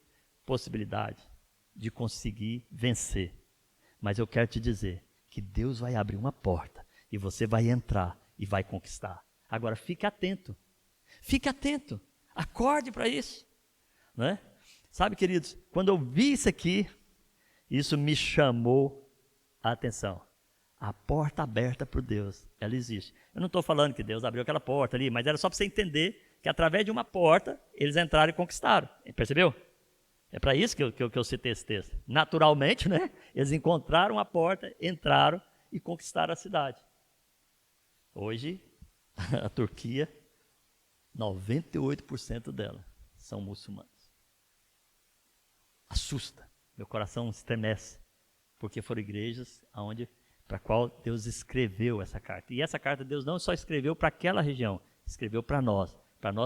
possibilidade de conseguir vencer. Mas eu quero te dizer que Deus vai abrir uma porta e você vai entrar e vai conquistar. Agora fique atento, acorde para isso, né? Sabe, queridos, quando eu vi isso aqui, isso me chamou a atenção. A porta aberta por Deus, ela existe. Eu não estou falando que Deus abriu aquela porta ali, mas era só para você entender que através de uma porta, eles entraram e conquistaram. Percebeu? É para isso que eu citei esse texto. Naturalmente, né? Eles encontraram a porta, entraram e conquistaram a cidade. Hoje, a Turquia, 98% dela são muçulmanos. Assusta, meu coração estremece, porque foram igrejas para a qual Deus escreveu essa carta. E essa carta Deus não só escreveu para aquela região, escreveu para nós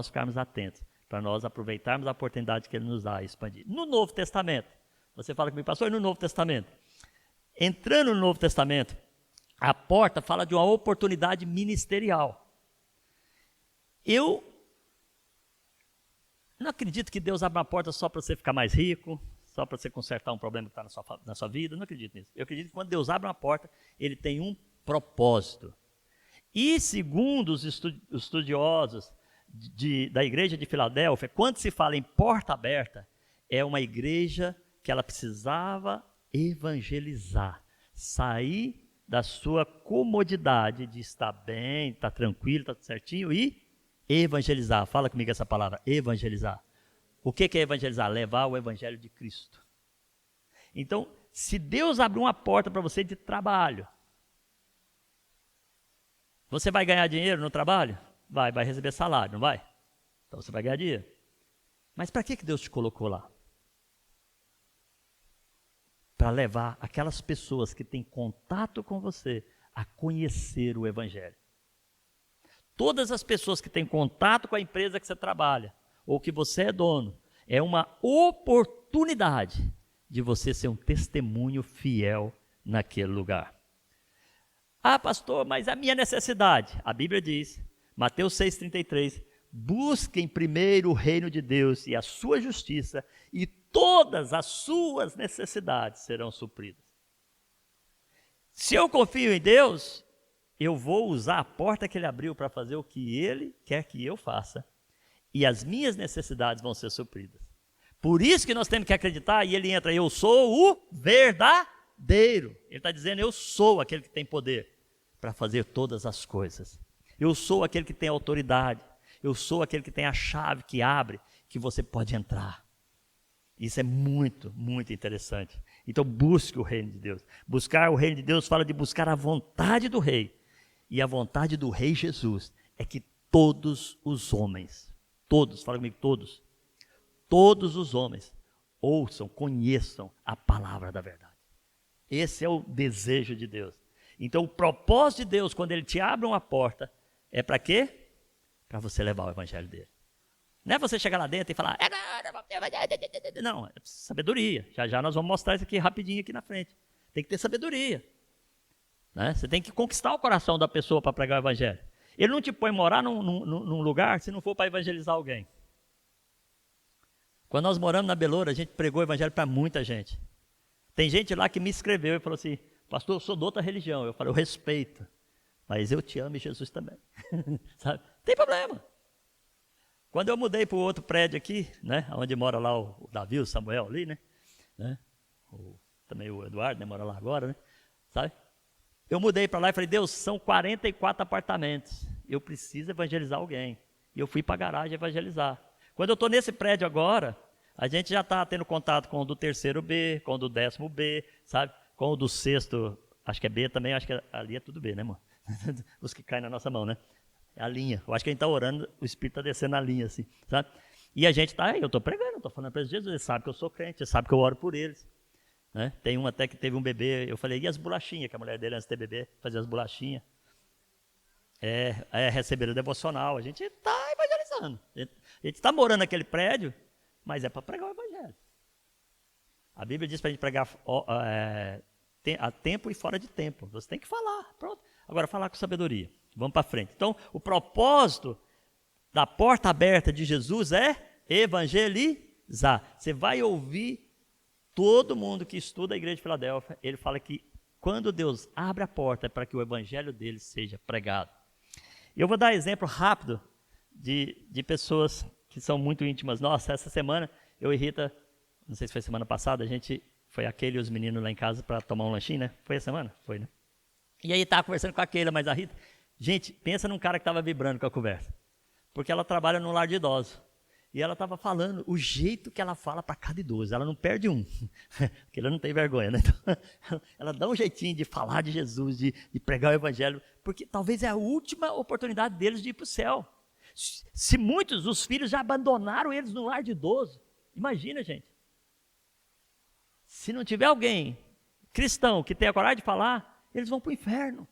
ficarmos atentos, para nós aproveitarmos a oportunidade que Ele nos dá a expandir. No Novo Testamento, você fala comigo, pastor, e no Novo Testamento? Entrando no Novo Testamento, a porta fala de uma oportunidade ministerial. Eu não acredito que Deus abra uma porta só para você ficar mais rico, só para você consertar um problema que está na sua vida. Não acredito nisso. Eu acredito que quando Deus abre uma porta, Ele tem um propósito. E segundo os estudiosos da igreja de Filadélfia, quando se fala em porta aberta, é uma igreja que ela precisava evangelizar, sair da sua comodidade de estar bem, estar tranquilo, estar certinho e evangelizar. Fala comigo essa palavra, evangelizar. O que é evangelizar? Levar o evangelho de Cristo. Então, se Deus abrir uma porta para você de trabalho, você vai ganhar dinheiro no trabalho? Vai receber salário, não vai? Então você vai ganhar dinheiro. Mas para que Deus te colocou lá? Para levar aquelas pessoas que têm contato com você a conhecer o evangelho. Todas as pessoas que têm contato com a empresa que você trabalha, ou que você é dono, é uma oportunidade de você ser um testemunho fiel naquele lugar. Ah, pastor, mas a minha necessidade. A Bíblia diz, Mateus 6,33, busquem primeiro o reino de Deus e a sua justiça, e todas as suas necessidades serão supridas. Se eu confio em Deus, eu vou usar a porta que Ele abriu para fazer o que Ele quer que eu faça, e as minhas necessidades vão ser supridas. Por isso que nós temos que acreditar, e ele entra, eu sou o verdadeiro. Ele está dizendo, eu sou aquele que tem poder para fazer todas as coisas. Eu sou aquele que tem autoridade. Eu sou aquele que tem a chave que abre, que você pode entrar. Isso é muito, muito interessante. Então busque o reino de Deus. Buscar o reino de Deus fala de buscar a vontade do rei. E a vontade do rei Jesus é que todos os homens, todos, fala comigo, todos os homens ouçam, conheçam a palavra da verdade. Esse é o desejo de Deus. Então o propósito de Deus, quando Ele te abre uma porta, é para quê? Para você levar o evangelho dele. Não é você chegar lá dentro e falar, não, é sabedoria. Já nós vamos mostrar isso aqui rapidinho aqui na frente. Tem que ter sabedoria. Né? Você tem que conquistar o coração da pessoa para pregar o evangelho. Ele não te põe morar num lugar se não for para evangelizar alguém. Quando nós moramos na Beloura, a gente pregou o evangelho para muita gente. Tem gente lá que me escreveu e falou assim, pastor, eu sou de outra religião. Eu falei, eu respeito, mas eu te amo e Jesus também. Sabe? Tem problema. Quando eu mudei para o outro prédio aqui, né, onde mora lá o Davi, o Samuel ali, né, também o Eduardo, né, mora lá agora, né, sabe? Eu mudei para lá e falei, Deus, são 44 apartamentos, eu preciso evangelizar alguém. E eu fui para a garagem evangelizar. Quando eu estou nesse prédio agora, a gente já está tendo contato com o do terceiro B, com o do 10º B, sabe? Com o do 6º, acho que é B também, acho que ali é tudo B, né, irmão? Os que caem na nossa mão, né? É a linha. Eu acho que a gente está orando, o Espírito está descendo a linha, assim, sabe? E a gente está aí, eu estou pregando, estou falando para Jesus, ele sabe que eu sou crente, ele sabe que eu oro por eles. Né? Tem um até que teve um bebê, eu falei, e as bolachinhas, que a mulher dele antes de ter bebê, fazia as bolachinhas. Receberam devocional, a gente está evangelizando. A gente está morando naquele prédio, mas é para pregar o evangelho. A Bíblia diz para a gente pregar a tempo e fora de tempo. Você tem que falar, pronto. Agora, falar com sabedoria. Vamos para frente. Então, o propósito da porta aberta de Jesus é evangelizar. Você vai ouvir todo mundo que estuda a igreja de Filadélfia, ele fala que quando Deus abre a porta é para que o evangelho dele seja pregado. Eu vou dar exemplo rápido de pessoas que são muito íntimas. Nossa, essa semana eu e Rita, não sei se foi semana passada, a gente foi aquele e os meninos lá em casa para tomar um lanchinho, né? Foi a semana? Foi, né? E aí estava conversando com aquele, mas a Rita... Gente, pensa num cara que estava vibrando com a conversa. Porque ela trabalha num lar de idosos. E ela estava falando o jeito que ela fala para cada idoso. Ela não perde um. Porque ela não tem vergonha, né? Então, ela dá um jeitinho de falar de Jesus, de pregar o evangelho. Porque talvez é a última oportunidade deles de ir para o céu. Se muitos dos filhos já abandonaram eles no lar de idoso. Imagina, gente. Se não tiver alguém cristão que tenha coragem de falar, eles vão para o inferno.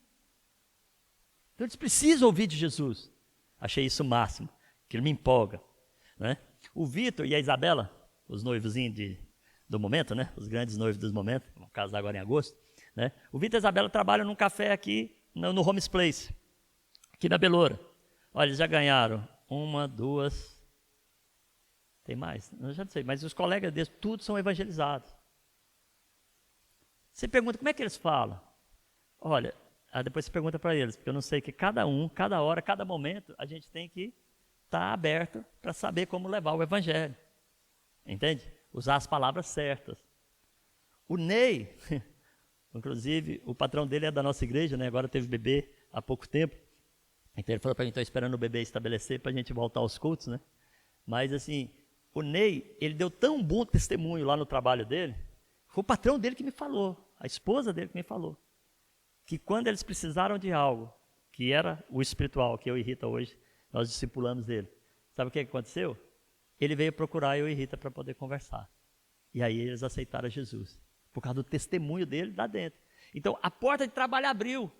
Então eles precisam ouvir de Jesus. Achei isso o máximo, que ele me empolga. Né? O Vitor e a Isabela, os noivozinhos do momento, né? Os grandes noivos dos momentos, vão casar agora em agosto. Né? O Vitor e a Isabela trabalham num café aqui no Homes Place, aqui na Beloura. Olha, eles já ganharam 1, 2, tem mais? Eu já não sei, mas os colegas deles, todos são evangelizados. Você pergunta, como é que eles falam? Olha... depois você pergunta para eles, porque eu não sei que cada hora, cada momento, a gente tem que estar aberto para saber como levar o evangelho. Entende? Usar as palavras certas. O Ney, inclusive, o patrão dele é da nossa igreja, né? Agora teve bebê há pouco tempo. Então ele falou para mim, estou esperando o bebê estabelecer para a gente voltar aos cultos, né? Mas assim, o Ney, ele deu tão bom testemunho lá no trabalho dele, foi o patrão dele que me falou, a esposa dele que me falou. Que quando eles precisaram de algo, que era o espiritual, que eu e Rita hoje, nós discipulamos ele. Sabe o que aconteceu? Ele veio procurar eu e Rita para poder conversar. E aí eles aceitaram Jesus, por causa do testemunho dele lá dentro. Então a porta de trabalho abriu.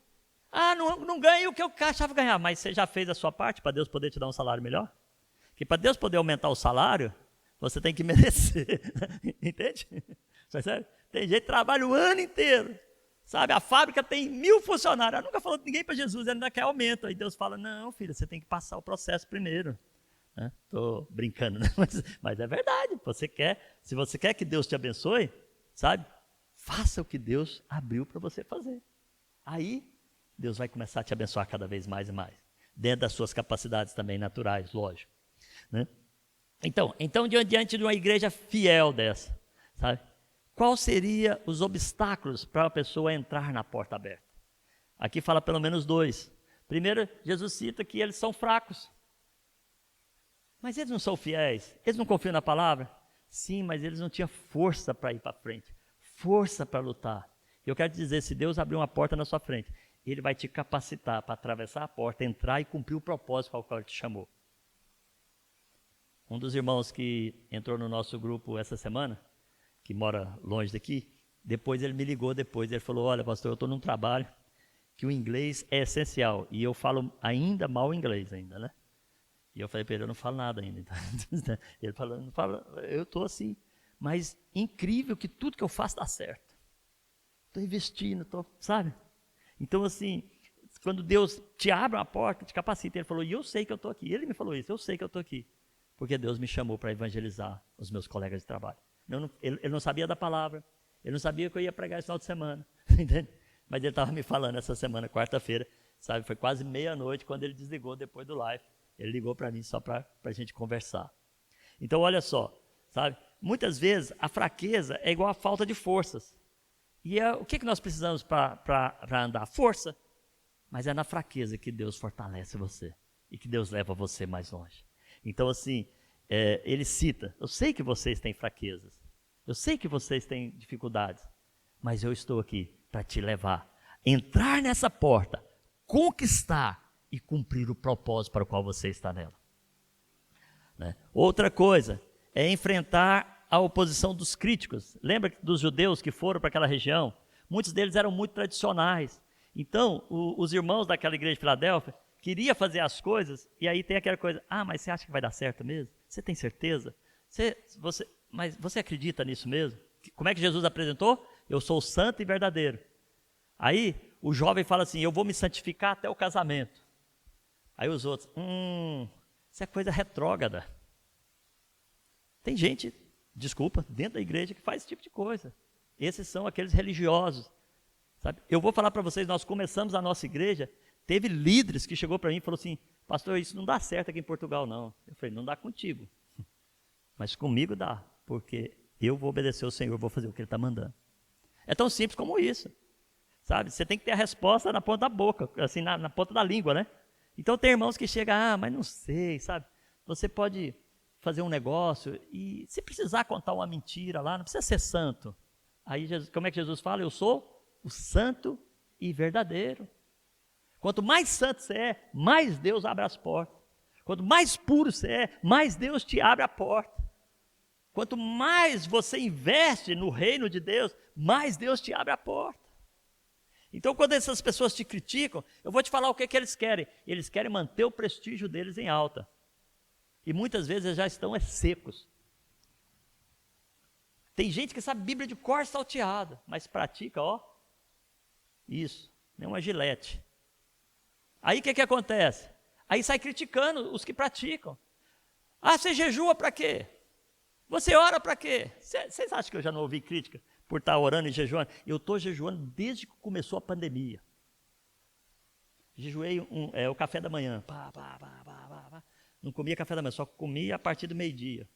Ah, não ganhei o que eu achava ganhar, mas você já fez a sua parte para Deus poder te dar um salário melhor? Que para Deus poder aumentar o salário, você tem que merecer. Entende? Sério? Tem gente que trabalha o ano inteiro. Sabe, a fábrica tem 1000 funcionários, ela nunca falou de ninguém para Jesus, ela ainda quer aumento. Aí Deus fala, não, filha, você tem que passar o processo primeiro. Estou brincando, né? Mas é verdade, se você quer que Deus te abençoe, sabe, faça o que Deus abriu para você fazer. Aí, Deus vai começar a te abençoar cada vez mais e mais, dentro das suas capacidades também naturais, lógico. Né? Então, diante de uma igreja fiel dessa, sabe, qual seria os obstáculos para a pessoa entrar na porta aberta? Aqui fala pelo menos 2. Primeiro, Jesus cita que eles são fracos. Mas eles não são fiéis? Eles não confiam na palavra? Sim, mas eles não tinham força para ir para frente, força para lutar. E eu quero te dizer, se Deus abrir uma porta na sua frente, Ele vai te capacitar para atravessar a porta, entrar e cumprir o propósito para o qual Ele te chamou. Um dos irmãos que entrou no nosso grupo essa semana, que mora longe daqui, depois ele me ligou, ele falou, olha pastor, eu estou num trabalho que o inglês é essencial, e eu falo ainda mal inglês ainda, né? E eu falei para ele, eu não falo nada ainda. Ele falou, não fala, eu estou assim, mas incrível que tudo que eu faço dá certo. Estou investindo, sabe? Então assim, quando Deus te abre uma porta, te capacita, Ele falou, e eu sei que eu estou aqui. Ele me falou isso, eu sei que eu estou aqui. Porque Deus me chamou para evangelizar os meus colegas de trabalho. Ele não sabia da palavra, ele não sabia que eu ia pregar esse final de semana, entende? Mas ele estava me falando essa semana, quarta-feira, sabe? Foi quase meia-noite quando ele desligou depois do live. Ele ligou para mim só para a gente conversar. Então, olha só, sabe? Muitas vezes a fraqueza é igual a falta de forças. E o que nós precisamos para andar? Força. Mas é na fraqueza que Deus fortalece você e que Deus leva você mais longe. Então, assim, ele cita, eu sei que vocês têm fraquezas, eu sei que vocês têm dificuldades, mas eu estou aqui para te levar, entrar nessa porta, conquistar e cumprir o propósito para o qual você está nela. Né? Outra coisa é enfrentar a oposição dos críticos. Lembra dos judeus que foram para aquela região? Muitos deles eram muito tradicionais. Então, os irmãos daquela igreja de Filadélfia queriam fazer as coisas, e aí tem aquela coisa, mas você acha que vai dar certo mesmo? Você tem certeza? Mas você acredita nisso mesmo? Como é que Jesus apresentou? Eu sou santo e verdadeiro. Aí o jovem fala assim, eu vou me santificar até o casamento. Aí os outros, isso é coisa retrógrada. Tem gente, desculpa, dentro da igreja que faz esse tipo de coisa. Esses são aqueles religiosos. Sabe? Eu vou falar para vocês, nós começamos a nossa igreja, teve líderes que chegou para mim e falou assim, pastor, isso não dá certo aqui em Portugal não. Eu falei, não dá contigo, mas comigo dá, porque eu vou obedecer ao Senhor, vou fazer o que Ele está mandando. É tão simples como isso, sabe? Você tem que ter a resposta na ponta da boca, assim, na ponta da língua, né? Então tem irmãos que chegam, mas não sei, sabe? Você pode fazer um negócio e se precisar contar uma mentira lá, não precisa ser santo. Aí como é que Jesus fala? Eu sou o santo e verdadeiro. Quanto mais santo você é, mais Deus abre as portas. Quanto mais puro você é, mais Deus te abre a porta. Quanto mais você investe no reino de Deus, mais Deus te abre a porta. Então, quando essas pessoas te criticam, eu vou te falar o que eles querem. Eles querem manter o prestígio deles em alta. E muitas vezes eles já estão secos. Tem gente que sabe Bíblia de cor salteada, mas pratica, isso, nem uma gilete. Aí o que acontece? Aí sai criticando os que praticam. Você jejua para quê? Você ora para quê? Vocês acham que eu já não ouvi crítica por estar orando e jejuando? Eu estou jejuando desde que começou a pandemia. Jejuei o café da manhã. Não comia café da manhã, só comia a partir do meio-dia.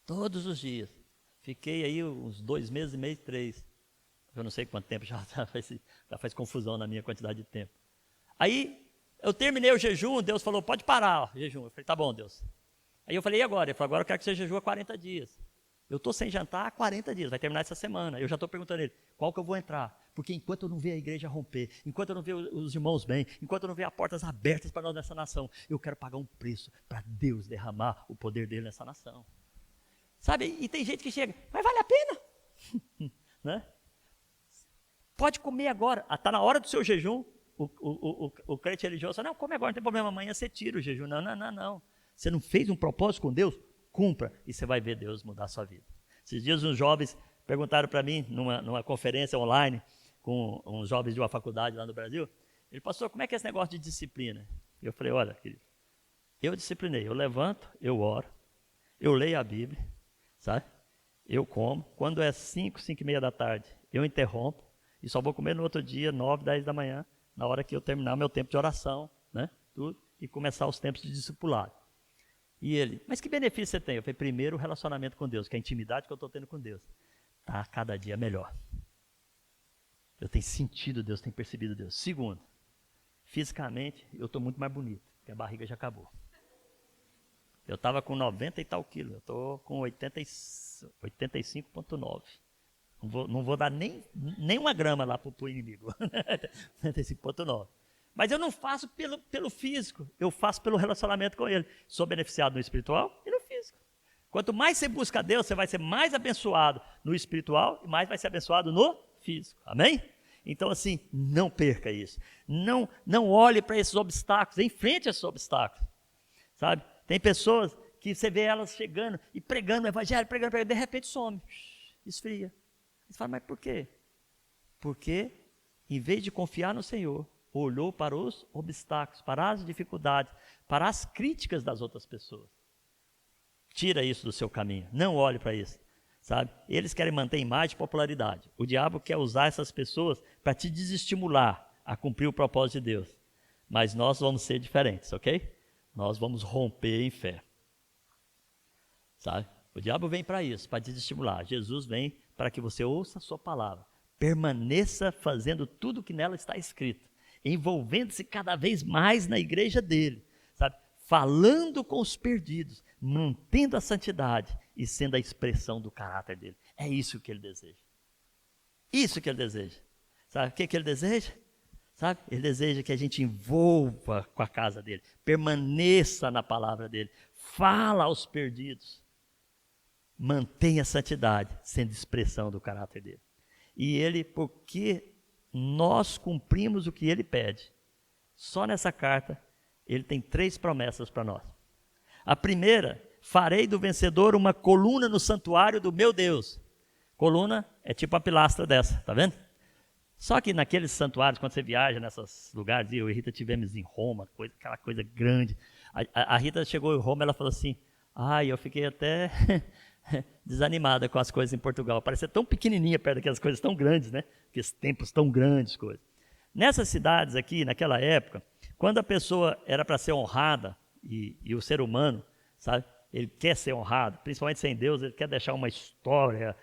Todos os dias. Fiquei aí uns 2 meses e meio, 3. Eu não sei quanto tempo, já faz confusão na minha quantidade de tempo. Aí, eu terminei o jejum, Deus falou, pode parar o jejum. Eu falei, tá bom, Deus. Aí eu falei, e agora? Ele falou, agora eu quero que você jejua 40 dias. Eu estou sem jantar há 40 dias, vai terminar essa semana. Eu já estou perguntando a ele, qual que eu vou entrar? Porque enquanto eu não ver a igreja romper, enquanto eu não ver os irmãos bem, enquanto eu não ver as portas abertas para nós nessa nação, eu quero pagar um preço para Deus derramar o poder dele nessa nação. Sabe, e tem gente que chega, mas vale a pena? Né? Pode comer agora, está na hora do seu jejum. O crente religioso fala, não, come agora, não tem problema, amanhã você tira o jejum. Não. Você não fez um propósito com Deus? Cumpra, e você vai ver Deus mudar a sua vida. Esses dias uns jovens perguntaram para mim, numa conferência online, com uns jovens de uma faculdade lá no Brasil. Ele, pastor, como é que é esse negócio de disciplina? E eu falei, olha, querido, eu disciplinei, eu levanto, eu oro, eu leio a Bíblia, sabe? Eu como, quando é 5h da tarde, eu interrompo, e só vou comer no outro dia, 9, 10 da manhã, na hora que eu terminar meu tempo de oração, né? Tudo, e começar os tempos de discipulado. E ele, mas que benefício você tem? Eu falei, primeiro, o relacionamento com Deus, que é a intimidade que eu estou tendo com Deus. Está cada dia melhor. Eu tenho sentido Deus, tenho percebido Deus. Segundo, fisicamente, eu estou muito mais bonito, porque a barriga já acabou. Eu estava com 90 e tal quilos, eu estou com 85,9. Não vou dar nem 1 grama lá para o inimigo. 85,9. Mas eu não faço pelo físico, eu faço pelo relacionamento com ele. Sou beneficiado no espiritual e no físico. Quanto mais você busca Deus, você vai ser mais abençoado no espiritual e mais vai ser abençoado no físico. Amém? Então, assim, não perca isso. Não olhe para esses obstáculos, enfrente esses obstáculos. Sabe? Tem pessoas que você vê elas chegando e pregando o evangelho, pregando, de repente some, esfria. Você fala, mas por quê? Porque, em vez de confiar no Senhor, olhou para os obstáculos, para as dificuldades, para as críticas das outras pessoas. Tira isso do seu caminho, não olhe para isso, sabe? Eles querem manter imagem e popularidade. O diabo quer usar essas pessoas para te desestimular a cumprir o propósito de Deus. Mas nós vamos ser diferentes, ok? Nós vamos romper em fé, sabe? O diabo vem para isso, para desestimular. Jesus vem para que você ouça a sua palavra, permaneça fazendo tudo o que nela está escrito, envolvendo-se cada vez mais na igreja dele, sabe? Falando com os perdidos, mantendo a santidade e sendo a expressão do caráter dele. É isso que ele deseja. Isso que ele deseja. Sabe o que ele deseja? Sabe? Ele deseja que a gente envolva com a casa dele, permaneça na palavra dele, fala aos perdidos, mantenha a santidade, sendo expressão do caráter dele. E ele, porque nós cumprimos o que ele pede, só nessa carta, ele tem 3 promessas para nós. A primeira, farei do vencedor uma coluna no santuário do meu Deus. Coluna é tipo uma pilastra dessa, tá vendo? Só que naqueles santuários, quando você viaja nesses lugares, eu e a Rita tivemos em Roma, aquela coisa grande. A Rita chegou em Roma, ela falou assim, eu fiquei até desanimada com as coisas em Portugal. Parecia tão pequenininha perto daquelas coisas tão grandes, né? Aqueles templos tão grandes, coisas. Nessas cidades aqui, naquela época, quando a pessoa era para ser honrada, e o ser humano, sabe, ele quer ser honrado, principalmente sem Deus, ele quer deixar uma história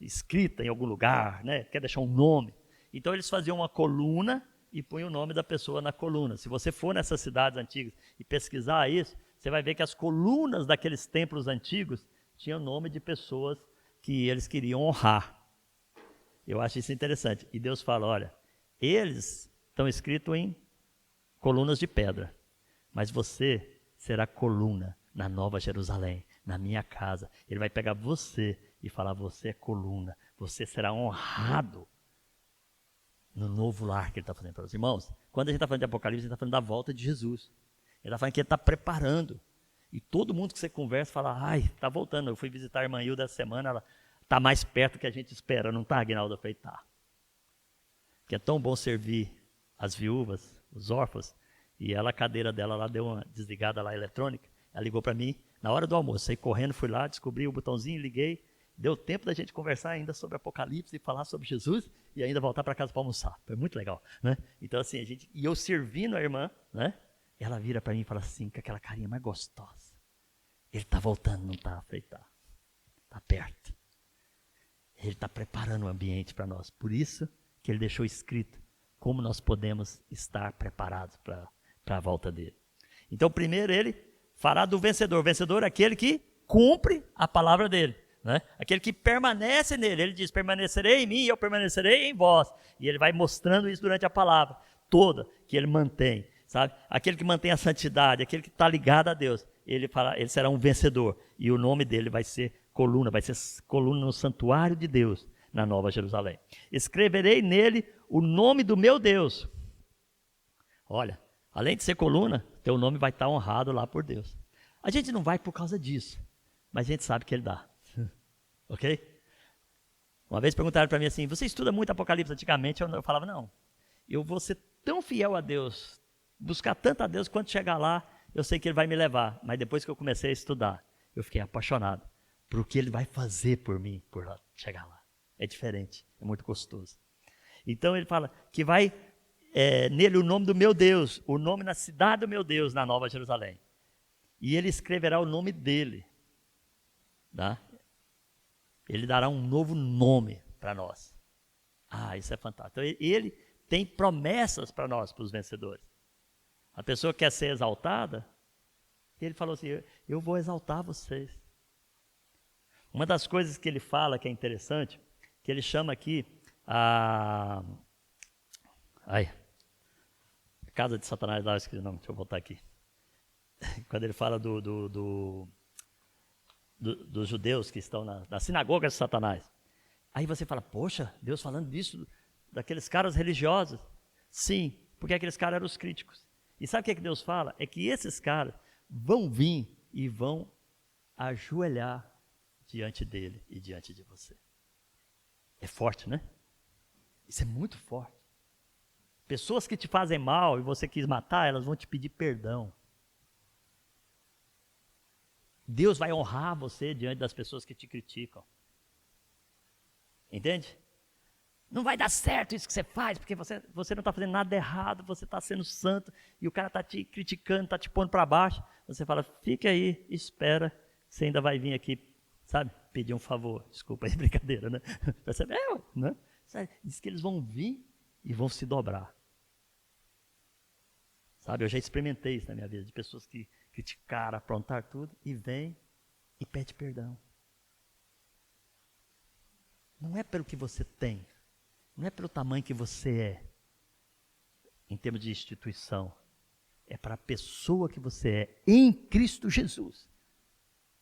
escrita em algum lugar, né? Quer deixar um nome. Então eles faziam uma coluna e punham o nome da pessoa na coluna. Se você for nessas cidades antigas e pesquisar isso, você vai ver que as colunas daqueles templos antigos tinham nome de pessoas que eles queriam honrar. Eu acho isso interessante. E Deus fala, olha, eles estão escritos em colunas de pedra, mas você será coluna na Nova Jerusalém, na minha casa. Ele vai pegar você e falar, você é coluna, você será honrado no novo lar que ele está fazendo para os irmãos. Quando a gente está falando de Apocalipse, a gente está falando da volta de Jesus. Ele está falando que ele está preparando. E todo mundo que você conversa fala, está voltando. Eu fui visitar a irmã Hilda essa semana, ela está mais perto do que a gente espera, não está, Aguinaldo? Eu falei, tá. Que é tão bom servir as viúvas, os órfãos, e ela, a cadeira dela lá deu uma desligada lá eletrônica, ela ligou para mim na hora do almoço, saí correndo, fui lá, descobri o botãozinho, liguei, deu tempo da gente conversar ainda sobre Apocalipse e falar sobre Jesus e ainda voltar para casa para almoçar. Foi muito legal, né? Então assim, e eu servindo a irmã, né? Ela vira para mim e fala assim, com aquela carinha mais gostosa, ele está voltando, não está? Eu falei, tá perto. Ele está preparando o ambiente para nós, por isso que ele deixou escrito como nós podemos estar preparados para a volta dele. Então primeiro ele fará do vencedor. O vencedor é aquele que cumpre a palavra dele, né? Aquele que permanece nele. Ele diz, permanecerei em mim e eu permanecerei em vós. E ele vai mostrando isso durante a palavra toda, que ele mantém, sabe? Aquele que mantém a santidade, aquele que está ligado a Deus, ele será um vencedor. E o nome dele vai ser coluna no santuário de Deus, na Nova Jerusalém. Escreverei nele o nome do meu Deus. Olha, além de ser coluna, teu nome vai estar honrado lá por Deus. A gente não vai por causa disso, mas a gente sabe que ele dá. Ok? Uma vez perguntaram para mim assim, você estuda muito Apocalipse antigamente? Eu falava, não, eu vou ser tão fiel a Deus, buscar tanto a Deus, quando chegar lá, eu sei que Ele vai me levar. Mas depois que eu comecei a estudar, eu fiquei apaixonado por o que Ele vai fazer por mim, por lá, chegar lá. É diferente, é muito gostoso. Então ele fala que vai nele o nome do meu Deus, o nome na cidade do meu Deus, na Nova Jerusalém. E Ele escreverá o nome dele. Tá? Ele dará um novo nome para nós. Isso é fantástico. Então, Ele tem promessas para nós, para os vencedores. A pessoa quer ser exaltada, Ele falou assim, eu vou exaltar vocês. Uma das coisas que Ele fala que é interessante, que Ele chama aqui a casa de Satanás, lá eu esqueci o nome, deixa eu voltar aqui. Quando Ele fala dos judeus que estão na sinagoga de Satanás. Aí você fala, poxa, Deus falando disso, daqueles caras religiosos. Sim, porque aqueles caras eram os críticos. E sabe o que Deus fala? É que esses caras vão vir e vão ajoelhar diante dele e diante de você. É forte, né? Isso é muito forte. Pessoas que te fazem mal e você quis matar, elas vão te pedir perdão. Deus vai honrar você diante das pessoas que te criticam. Entende? Não vai dar certo isso que você faz, porque você não está fazendo nada errado, você está sendo santo, e o cara está te criticando, está te pondo para baixo. Você fala, fica aí, espera, você ainda vai vir aqui, sabe, pedir um favor. Desculpa aí, brincadeira, né? Percebe? Né? Diz que eles vão vir e vão se dobrar. Sabe, eu já experimentei isso na minha vida, de pessoas que criticaram, aprontaram tudo, e vem e pede perdão. Não é pelo que você tem, não é pelo tamanho que você é, em termos de instituição, é para a pessoa que você é, em Cristo Jesus.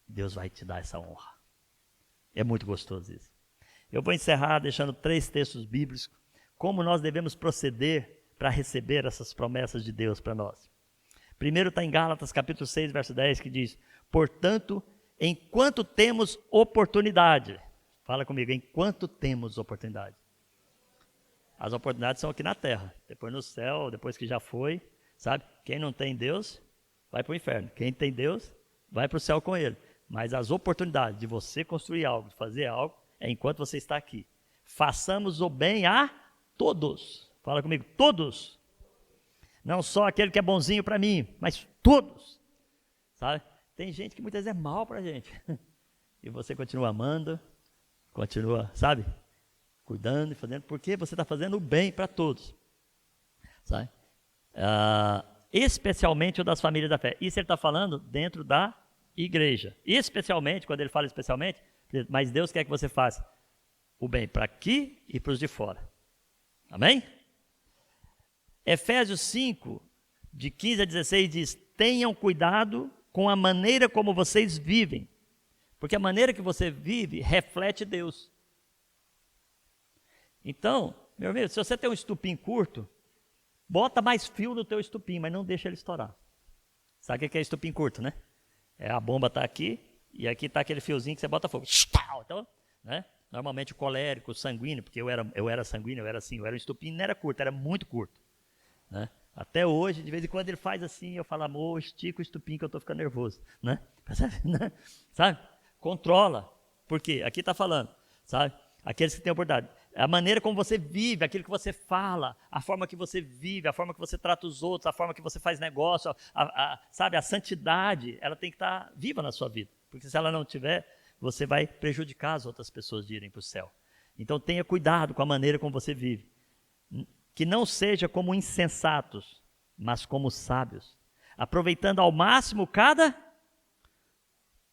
Deus vai te dar essa honra. É muito gostoso isso. Eu vou encerrar deixando 3 textos bíblicos, como nós devemos proceder para receber essas promessas de Deus para nós. Primeiro está em Gálatas capítulo 6, verso 10, que diz, portanto, enquanto temos oportunidade, fala comigo, enquanto temos oportunidade. As oportunidades são aqui na terra, depois no céu, depois que já foi, sabe? Quem não tem Deus, vai para o inferno. Quem tem Deus, vai para o céu com Ele. Mas as oportunidades de você construir algo, de fazer algo, é enquanto você está aqui. Façamos o bem a todos. Fala comigo, todos. Não só aquele que é bonzinho para mim, mas todos. Sabe? Tem gente que muitas vezes é mal para a gente. E você continua amando, continua, sabe? Cuidando e fazendo, porque você está fazendo o bem para todos. Sabe? Especialmente o das famílias da fé. Isso ele está falando dentro da igreja. Especialmente, quando ele fala especialmente, mas Deus quer que você faça o bem para aqui e para os de fora. Amém? Efésios 5, de 15 a 16 diz, tenham cuidado com a maneira como vocês vivem, porque a maneira que você vive reflete Deus. Então, meu amigo, se você tem um estupim curto, bota mais fio no teu estupim, mas não deixa ele estourar. Sabe o que é estupim curto, né? A bomba está aqui, e aqui está aquele fiozinho que você bota fogo. Então, né? Normalmente o colérico, o sanguíneo, porque eu era sanguíneo, eu era assim, eu era um estupim, não era curto, era muito curto. Né? Até hoje, de vez em quando ele faz assim, eu falo, amor, estica o estupim que eu estou ficando nervoso. Né? Sabe? Controla. Por quê? Aqui está falando, sabe? Aqueles que têm oportunidade. A maneira como você vive, aquilo que você fala, a forma que você vive, a forma que você trata os outros, a forma que você faz negócio, sabe? A santidade, ela tem que estar viva na sua vida. Porque se ela não tiver, você vai prejudicar as outras pessoas de irem para o céu. Então tenha cuidado com a maneira como você vive. Que não seja como insensatos, mas como sábios, aproveitando ao máximo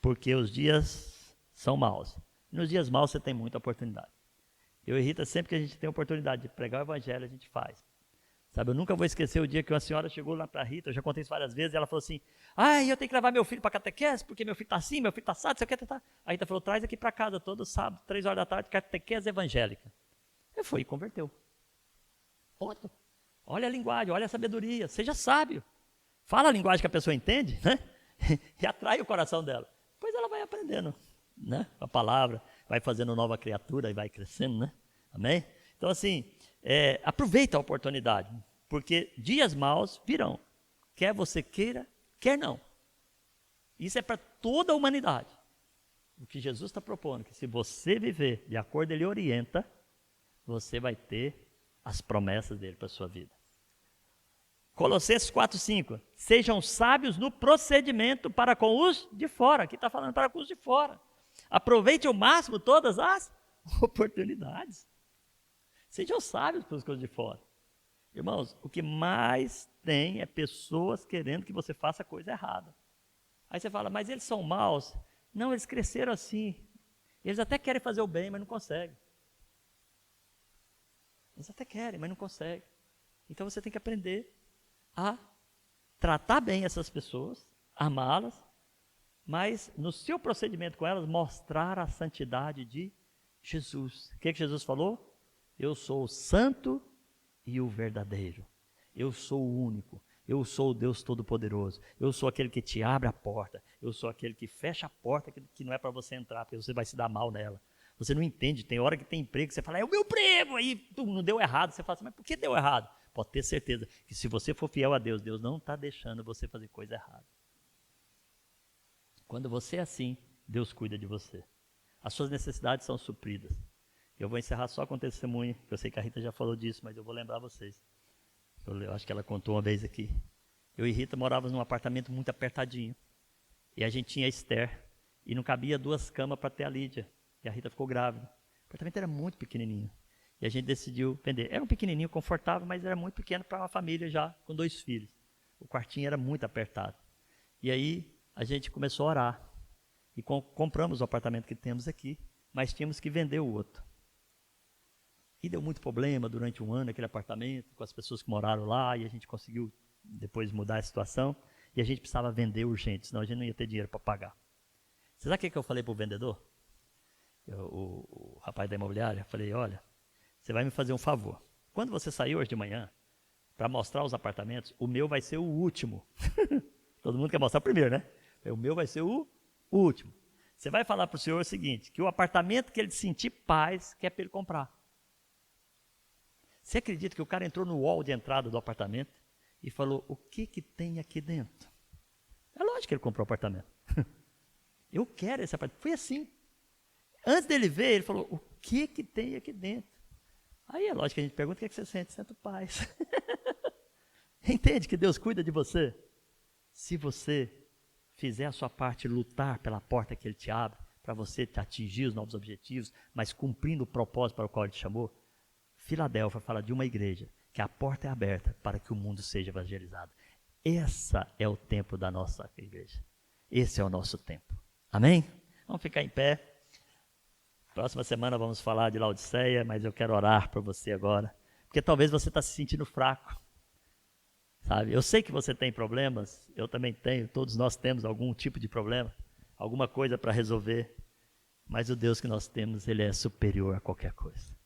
porque os dias são maus. Nos dias maus você tem muita oportunidade. Eu irrita sempre que a gente tem oportunidade de pregar o evangelho, a gente faz. Sabe, eu nunca vou esquecer o dia que uma senhora chegou lá para a Rita, eu já contei isso várias vezes, e ela falou assim, eu tenho que levar meu filho para a catequese, porque meu filho está assim, meu filho está assado, você quer tentar? A Rita falou, traz aqui para casa todo sábado, 3 horas da tarde, catequese evangélica. Eu fui e converteu. Olha a linguagem, olha a sabedoria, seja sábio. Fala a linguagem que a pessoa entende, né? E atrai o coração dela. Depois ela vai aprendendo, né? A palavra. vai fazendo nova criatura e vai crescendo, né? Amém? Então, assim, aproveita a oportunidade, porque dias maus virão, quer você queira, quer não. Isso é para toda a humanidade. O que Jesus está propondo, que se você viver de acordo ele orienta, você vai ter as promessas dele para a sua vida. Colossenses 4:5, sejam sábios no procedimento para com os de fora. Aqui está falando para com os de fora. Aproveite ao máximo todas as oportunidades. Sejam sábios para os coisas de fora. Irmãos, o que mais tem é pessoas querendo que você faça coisa errada. Aí você fala, mas eles são maus. Não, eles cresceram assim. Eles até querem fazer o bem, mas não conseguem. Eles até querem, mas não conseguem. Então você tem que aprender a tratar bem essas pessoas, amá-las, mas no seu procedimento com elas, mostrar a santidade de Jesus. O que Jesus falou? Eu sou o santo e o verdadeiro. Eu sou o único. Eu sou o Deus Todo-Poderoso. Eu sou aquele que te abre a porta. Eu sou aquele que fecha a porta que não é para você entrar, porque você vai se dar mal nela. Você não entende. Tem hora que tem emprego, você fala, é o meu emprego. Aí não deu errado. Você fala assim, mas por que deu errado? Pode ter certeza que se você for fiel a Deus, Deus não está deixando você fazer coisa errada. Quando você é assim, Deus cuida de você. As suas necessidades são supridas. Eu vou encerrar só com um testemunho, que eu sei que a Rita já falou disso, mas eu vou lembrar vocês. Eu acho que ela contou uma vez aqui. Eu e Rita morávamos num apartamento muito apertadinho. E a gente tinha a Esther. E não cabia 2 camas para ter a Lídia. E a Rita ficou grávida. O apartamento era muito pequenininho. E a gente decidiu vender. Era um pequenininho, confortável, mas era muito pequeno para uma família já com 2 filhos. O quartinho era muito apertado. E aí a gente começou a orar. E compramos o apartamento que temos aqui, mas tínhamos que vender o outro. E deu muito problema durante um ano aquele apartamento, com as pessoas que moraram lá, e a gente conseguiu depois mudar a situação, e a gente precisava vender urgente, senão a gente não ia ter dinheiro para pagar. Você sabe o que eu falei para o vendedor? O rapaz da imobiliária, eu falei, olha, você vai me fazer um favor. Quando você sair hoje de manhã, para mostrar os apartamentos, o meu vai ser o último. Todo mundo quer mostrar o primeiro, né? O meu vai ser o último. Você vai falar para o senhor o seguinte, que o apartamento que ele sentir paz, quer para ele comprar. Você acredita que o cara entrou no hall de entrada do apartamento e falou, o que tem aqui dentro? É lógico que ele comprou o apartamento. Eu quero esse apartamento. Foi assim. Antes dele ver, ele falou, o que tem aqui dentro? Aí é lógico que a gente pergunta, o que você sente? Sinto paz. Entende que Deus cuida de você? Se você fizer a sua parte, lutar pela porta que Ele te abre, para você atingir os novos objetivos, mas cumprindo o propósito para o qual Ele te chamou, Filadélfia fala de uma igreja que a porta é aberta para que o mundo seja evangelizado. Esse é o tempo da nossa igreja. Esse é o nosso tempo. Amém? Vamos ficar em pé. Próxima semana vamos falar de Laodiceia, mas eu quero orar por você agora. Porque talvez você está se sentindo fraco. Sabe? Eu sei que você tem problemas, eu também tenho, todos nós temos algum tipo de problema, alguma coisa para resolver. Mas o Deus que nós temos, Ele é superior a qualquer coisa.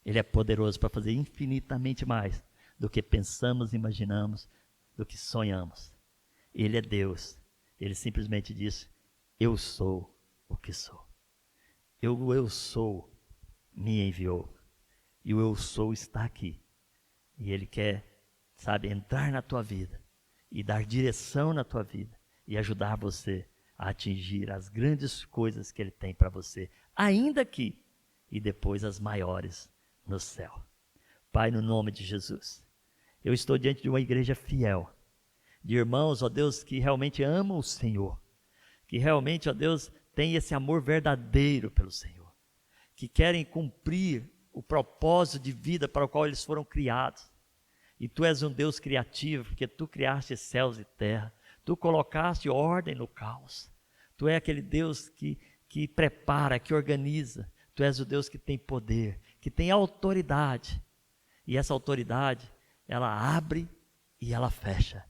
Ele é poderoso para fazer infinitamente mais do que pensamos, imaginamos, do que sonhamos. Ele é Deus. Ele simplesmente disse, eu sou o que sou. Eu sou me enviou. E o eu sou está aqui. E Ele quer, sabe, entrar na tua vida e dar direção na tua vida e ajudar você a atingir as grandes coisas que Ele tem para você, ainda aqui e depois as maiores no céu. Pai, no nome de Jesus, eu estou diante de uma igreja fiel, de irmãos, ó Deus, que realmente amam o Senhor, que realmente, ó Deus, tem esse amor verdadeiro pelo Senhor, que querem cumprir o propósito de vida para o qual eles foram criados. E Tu és um Deus criativo, porque Tu criaste céus e terra, Tu colocaste ordem no caos. Tu és aquele Deus que prepara, que organiza. Tu és o Deus que tem poder, que tem autoridade. E essa autoridade, ela abre e ela fecha.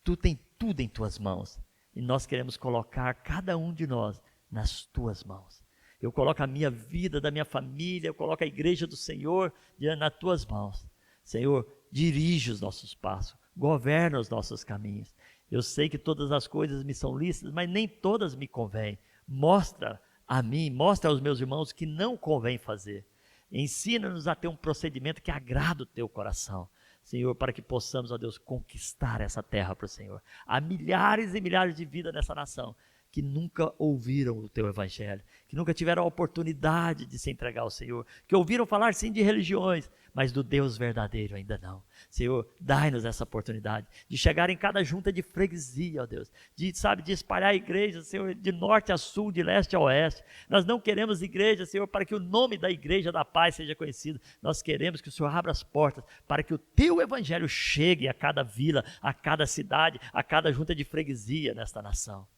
Tu tem tudo em Tuas mãos. E nós queremos colocar cada um de nós nas Tuas mãos. Eu coloco a minha vida, da minha família, eu coloco a igreja do Senhor nas Tuas mãos. Senhor, dirige os nossos passos, governa os nossos caminhos. Eu sei que todas as coisas me são lícitas, mas nem todas me convêm. Mostra a mim, mostra aos meus irmãos que não convém fazer. Ensina-nos a ter um procedimento que agrada o teu coração, Senhor, para que possamos, ó Deus, conquistar essa terra para o Senhor. Há milhares e milhares de vidas nessa nação que nunca ouviram o teu evangelho, que nunca tiveram a oportunidade de se entregar ao Senhor, que ouviram falar sim de religiões, mas do Deus verdadeiro ainda não. Senhor, dai-nos essa oportunidade de chegar em cada junta de freguesia, ó Deus, de espalhar igrejas, Senhor, de norte a sul, de leste a oeste. Nós não queremos igreja, Senhor, para que o nome da Igreja da Paz seja conhecido. Nós queremos que o Senhor abra as portas para que o teu evangelho chegue a cada vila, a cada cidade, a cada junta de freguesia nesta nação.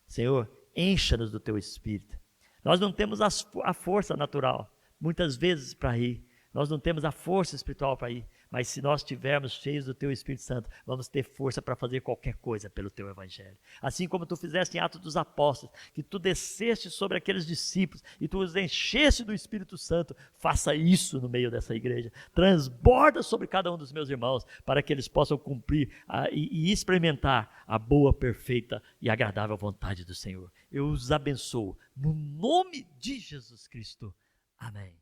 Senhor, encha-nos do teu Espírito. Nós não temos a força natural, muitas vezes, para ir. Nós não temos a força espiritual para ir. Mas se nós estivermos cheios do teu Espírito Santo, vamos ter força para fazer qualquer coisa pelo teu evangelho. Assim como tu fizeste em Atos dos Apóstolos, que tu desceste sobre aqueles discípulos e tu os encheste do Espírito Santo, faça isso no meio dessa igreja. Transborda sobre cada um dos meus irmãos, para que eles possam cumprir e experimentar a boa, perfeita e agradável vontade do Senhor. Eu os abençoo no nome de Jesus Cristo. Amém.